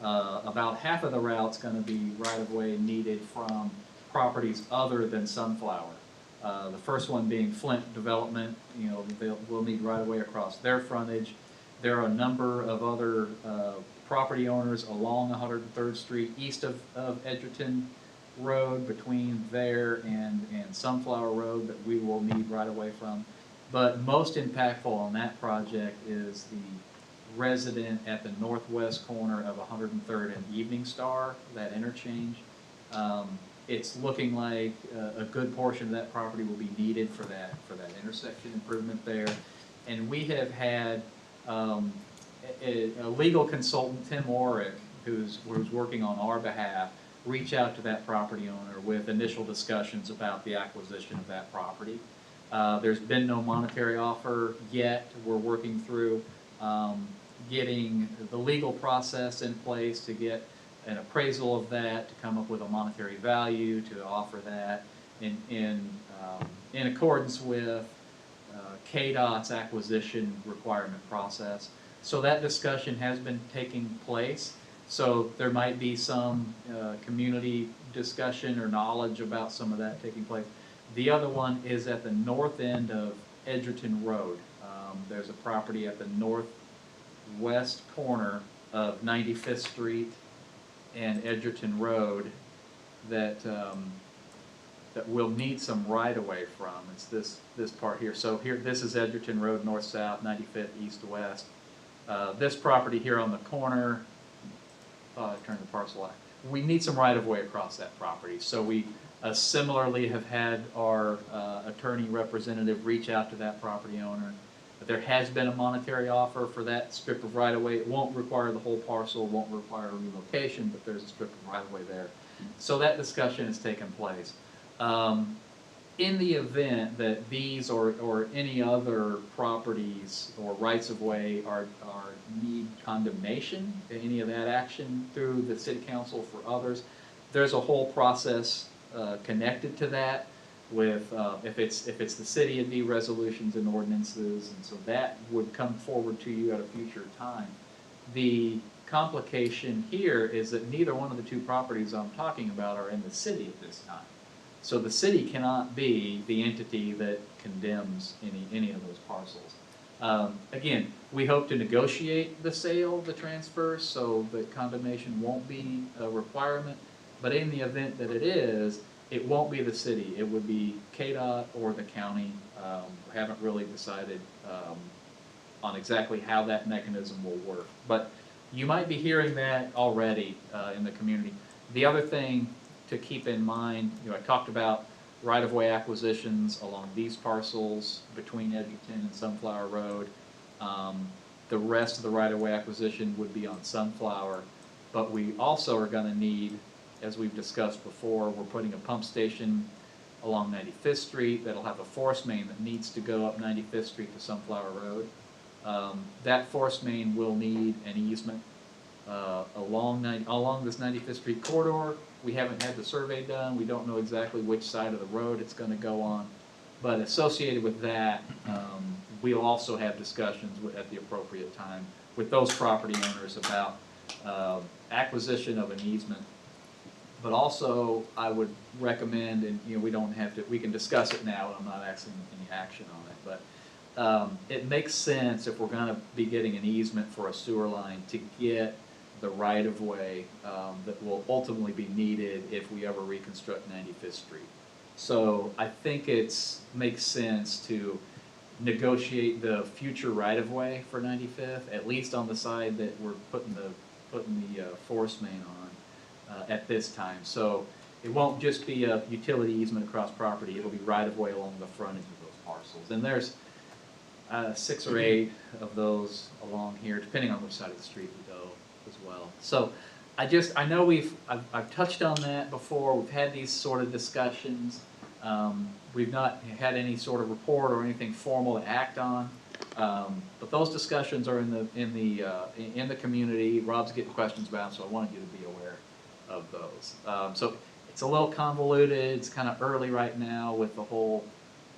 About half of the route's going to be right-of-way needed from properties other than Sunflower. The first one being Flint Development, we'll need right-of-way across their frontage. There are a number of other property owners along 103rd Street, east of Edgerton Road, between there and Sunflower Road, that we will need right-of-way from. But most impactful on that project is the resident at the northwest corner of 103rd and Evening Star, that interchange. It's looking like a good portion of that property will be needed for that intersection improvement there. And we have had a legal consultant, Tim Orrick, who's working on our behalf, reach out to that property owner with initial discussions about the acquisition of that property. There's been no monetary offer yet. We're working through getting the legal process in place to get an appraisal of that, to come up with a monetary value, to offer that in accordance with KDOT's acquisition requirement process. So that discussion has been taking place. So there might be some community discussion or knowledge about some of that taking place. The other one is at the north end of Edgerton Road. There's a property at the northwest corner of 95th Street and Edgerton Road that that we'll need some right-of-way from. It's this part here. So here, this is Edgerton Road, north-south, 95th east-west. This property here on the corner, turn the parcel out. We need some right-of-way across that property. So we similarly have had our attorney representative reach out to that property owner. But there has been a monetary offer for that strip of right-of-way. It won't require the whole parcel, won't require relocation, but there's a strip of right-of-way there. So that discussion has taken place. In the event that these or any other properties or rights-of-way are need condemnation, any of that action through the city council for others, there's a whole process connected to that. With if it's the city, it'd be resolutions and ordinances, and so that would come forward to you at a future time. The complication here is that neither one of the two properties I'm talking about are in the city at this time. So the city cannot be the entity that condemns any of those parcels. Again, we hope to negotiate the sale, the transfer, so that condemnation won't be a requirement. But in the event that it is, it won't be the city. It would be KDOT or the county. We haven't really decided on exactly how that mechanism will work. But you might be hearing that already in the community. The other thing to keep in mind, I talked about right-of-way acquisitions along these parcels between Edgerton and Sunflower Road. The rest of the right-of-way acquisition would be on Sunflower, but we also are going to need, as we've discussed before, we're putting a pump station along 95th Street that'll have a force main that needs to go up 95th Street to Sunflower Road. That force main will need an easement along this 95th Street corridor. We haven't had the survey done. We don't know exactly which side of the road it's going to go on. But associated with that, we'll also have discussions at the appropriate time with those property owners about acquisition of an easement. But also, I would recommend, and we don't have to, we can discuss it now, and I'm not asking any action on it, but it makes sense if we're going to be getting an easement for a sewer line to get the right-of-way that will ultimately be needed if we ever reconstruct 95th Street. So I think makes sense to negotiate the future right-of-way for 95th, at least on the side that we're putting the force main on at this time. So it won't just be a utility easement across property, it'll be right-of-way along the frontage of those parcels. And there's 6 or 8 of those along here, depending on which side of the street we go as well. So I know I've touched on that before. We've had these sort of discussions. We've not had any sort of report or anything formal to act on. But those discussions are in the community. Rob's getting questions about them, so I wanted you to be aware of those. So it's a little convoluted. It's kind of early right now with the whole.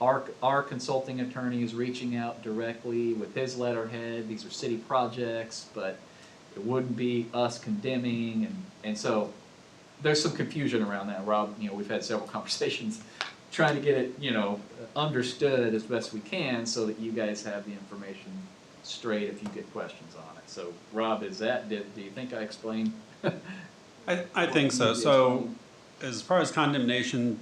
Our consulting attorney is reaching out directly with his letterhead. These are city projects, but it wouldn't be us condemning, and so there's some confusion around that. Rob, we've had several conversations trying to get it, understood as best we can so that you guys have the information straight if you get questions on it. So Rob, do you think I explained? I think so. So as far as condemnation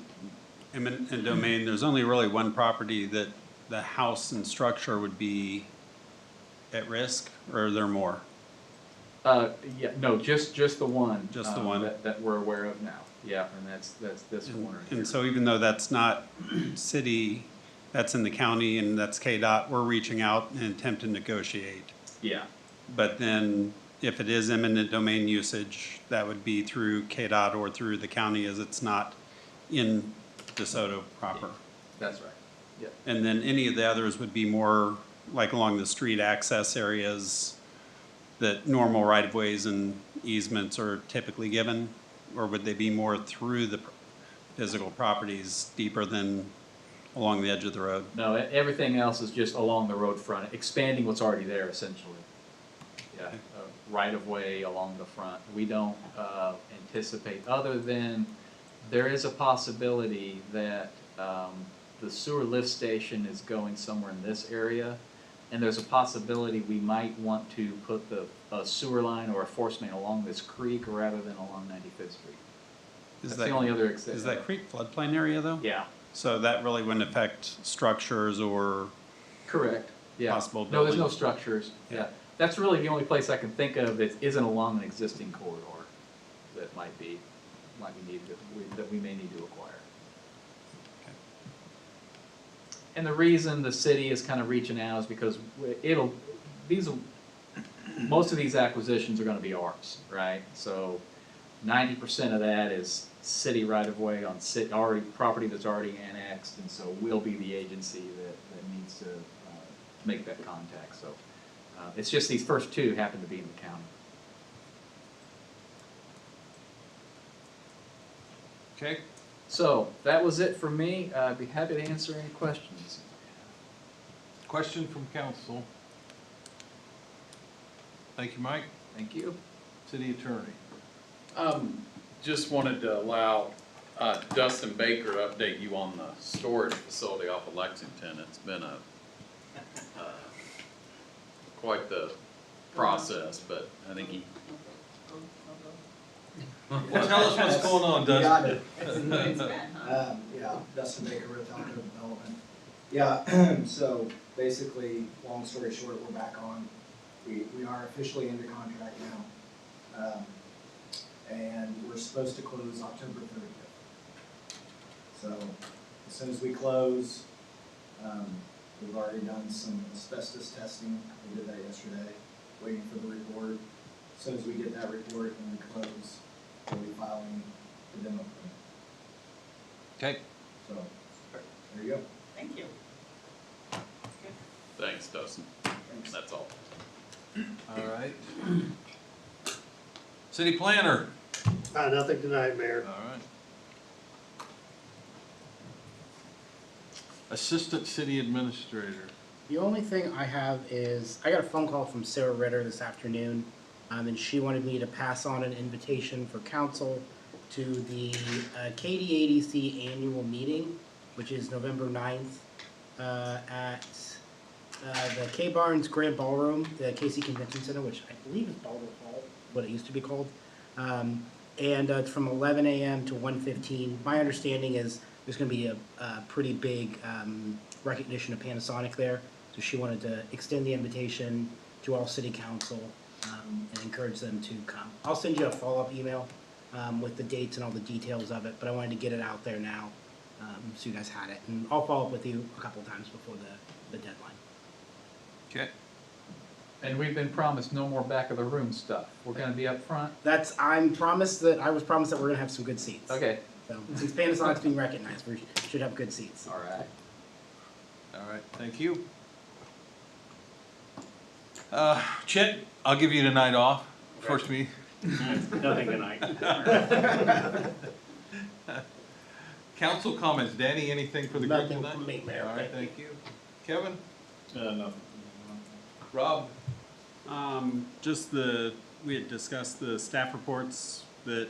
and domain, there's only really one property that the house and structure would be at risk, or are there more? Yeah, no, just the one. Just the one. That we're aware of now. Yeah, and that's this one right here. And so even though that's not city, that's in the county and that's KDOT, we're reaching out and attempting to negotiate. Yeah, But then if it is eminent domain usage, that would be through KDOT or through the county as it's not in DeSoto proper. that's right. Yeah. And then any of the others would be more like along the street access areas that normal right-of-ways and easements are typically given? Or would they be more through the physical properties deeper than along the edge of the road? No, everything else is just along the road front, expanding what's already there essentially. Yeah, right of way along the front. We don't anticipate, other than there is a possibility that the sewer lift station is going somewhere in this area, and there's a possibility we might want to put a sewer line or a force main along this creek rather than along 95th Street. That's the only other exception. Is that creek floodplain area though? Yeah. So that really wouldn't affect structures or Correct, yeah. possible No, there's no buildings? structures, Yeah. yeah. That's really the only place I can think of that isn't along an existing corridor that might be needed, that we may need to acquire. And the reason the city is kind of reaching out is because most of these acquisitions are gonna be ours, right? So 90% of that is city right-of-way on property that's already annexed, and so we'll be the agency that needs to make that contact, so. It's just these first two happen to be in the county. Okay, So, that was it for me. I'd be happy to answer any questions. question from council. Thank you, Mike. Thank you. City Attorney. Just wanted to allow Dustin Baker to update you on the storage facility off of Lexington. It's been quite the process, but I think he. Well, tell us what's going on, Dustin. Yeah, Dustin Baker with Alco Development. Yeah, so basically, long story short, we're back on. We are officially under contract now. And we're supposed to close October 30th. So as soon as we close, we've already done some asbestos testing. We did that yesterday, waiting for the report. As soon as we get that report and we close, we'll be filing the demo permit. Okay. So, there you go. Thank you. Thanks, Dustin. Thanks. That's all. All right. City Planner. Nothing tonight, Mayor. All right. Assistant City Administrator. The only thing I have is, I got a phone call from Sarah Ritter this afternoon, and she wanted me to pass on an invitation for council to the KDADC annual meeting, which is November 9th, at the K Barnes Grand Ballroom, the KC Convention Center, which I believe is Baldwin Hall, what it used to be called. And it's from 11 a.m. to 1:15. My understanding is there's going to be a pretty big recognition of Panasonic there. So she wanted to extend the invitation to all city council and encourage them to come. I'll send you a follow-up email with the dates and all the details of it, but I wanted to get it out there now so you guys had it. And I'll follow up with you a couple of times before the deadline. Okay. And we've been promised no more back of the room stuff. We're gonna be up front. I was promised that we're gonna have some good seats. Okay. So since Panasonic's being recognized, we should have good seats. All right. All right, thank you. Chet, I'll give you the night off. First meeting. Nothing tonight. Council comments. Danny, anything for the group Nothing tonight? from me, Mayor. All right, thank you. Kevin? Nothing. Rob? We had discussed the staff reports that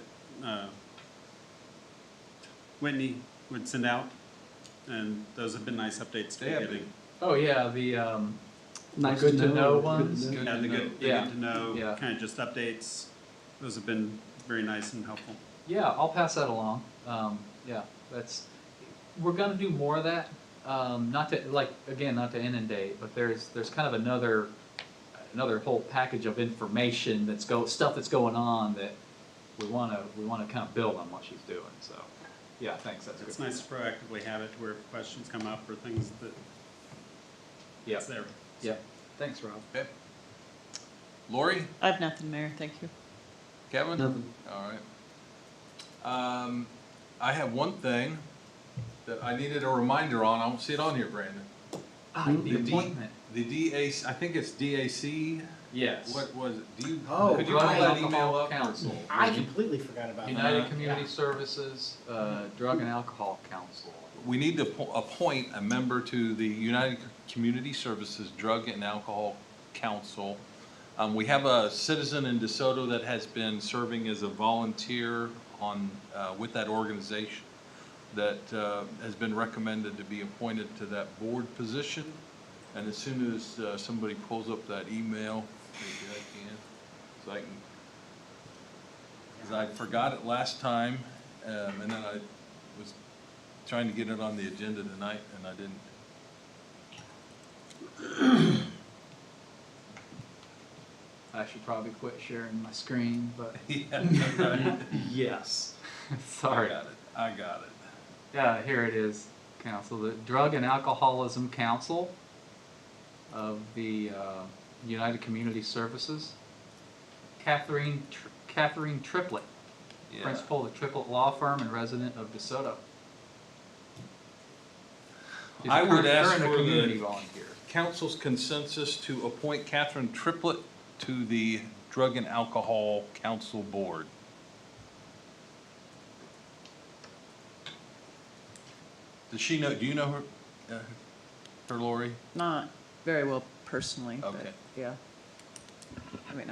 Whitney would send out, and those have been nice updates to They be have getting. Oh, yeah, the Nice good to to know. know Good to ones. know. Yeah, the good Yeah. to know, Yeah. kind of just updates. Those have been very nice and helpful. Yeah, I'll pass that along. Yeah, we're gonna do more of that. Not to, not to inundate, but there's kind of another, another whole package of information stuff that's going on that we wanna kind of build on what she's doing, so, yeah, thanks, that's good. It's nice to proactively have it to where if questions come up or things that Yeah, it's there. yeah, thanks, Rob. Okay. Lori, I have nothing, Mayor, thank you. Kevin? Nothing. All right. I have one thing that I needed a reminder on. I don't see it on here, Brandon. The appointment. The DAC, I think it's DAC. Yes. What was it? Do you, Oh, could you Drug pull and that email Alcohol up? Council. I completely forgot about that. United Community Services, Drug and Alcohol Council. We need to appoint a member to the United Community Services Drug and Alcohol Council. We have a citizen in DeSoto that has been serving as a volunteer on, with that organization that has been recommended to be appointed to that board position. And as soon as somebody pulls up that email, maybe I can, so I can, because I forgot it last time, and then I was trying to get it on the agenda tonight, and I didn't. I should probably quit sharing my screen, but Yeah, right. yes, I sorry. got it, I got it. Yeah, here it is, council, the Drug and Alcoholism Council of the United Community Services. Catherine Triplett, Yeah. principal of the Triplett Law Firm and resident of DeSoto. She's a I would ask current for community the volunteer. council's consensus to appoint Catherine Triplett to the Drug and Alcohol Council Board. Does she know, do you know her, Lori? Not very well personally, but Okay. yeah. I mean,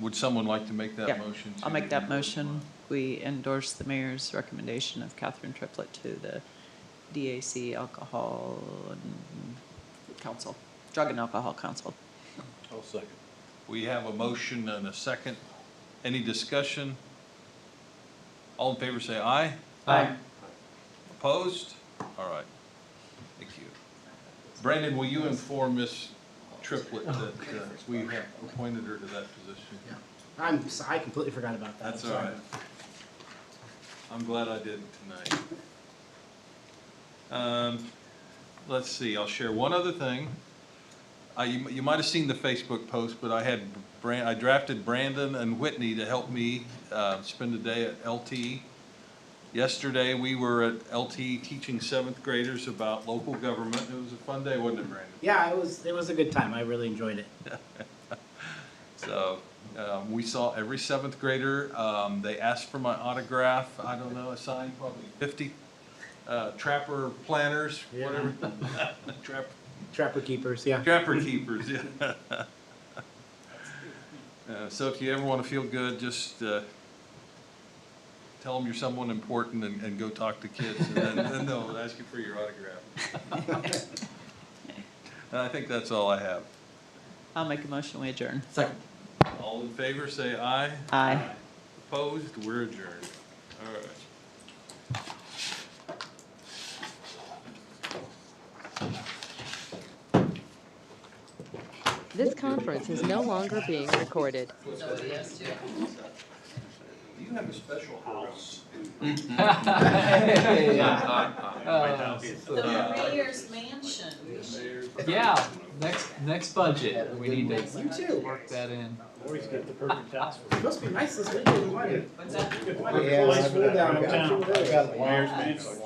Would someone like to make that Yeah, motion? I'll make that motion. We endorse the mayor's recommendation of Catherine Triplett to the DAC Alcohol and Council, Drug and Alcohol Council. I'll second. We have a motion and a second. Any discussion? All in favor say aye. Aye. Opposed? All right. Thank you. Brandon, will you inform Ms. Triplett that we have appointed her to that position? Yeah. I completely forgot about that. That's I'm all sorry. right. I'm glad I did it tonight. Let's see, I'll share one other thing. You might have seen the Facebook post, but I drafted Brandon and Whitney to help me spend a day at LT. Yesterday, we were at LT teaching 7th graders about local government. It was a fun day, wasn't it, Brandon? Yeah, it was a good time. I really enjoyed it. So, we saw every 7th grader. They asked for my autograph. I don't know, I signed probably 50 trapper planners, Yeah. whatever. Trapper keepers, yeah. Trapper keepers, yeah. So if you ever want to feel good, just tell them you're someone important and go talk to kids, and then they'll ask you for your autograph. And I think that's all I have. I'll make a motion, we adjourn. Second. All in favor, say aye. Aye. Opposed, we're adjourned. All right. This conference is no longer being recorded. Do you have a special house? The mayor's mansion. Yeah, next budget, we need to You too. work that in. It must be nice this weekend. What's that? Yeah, I got the mayor's mansion.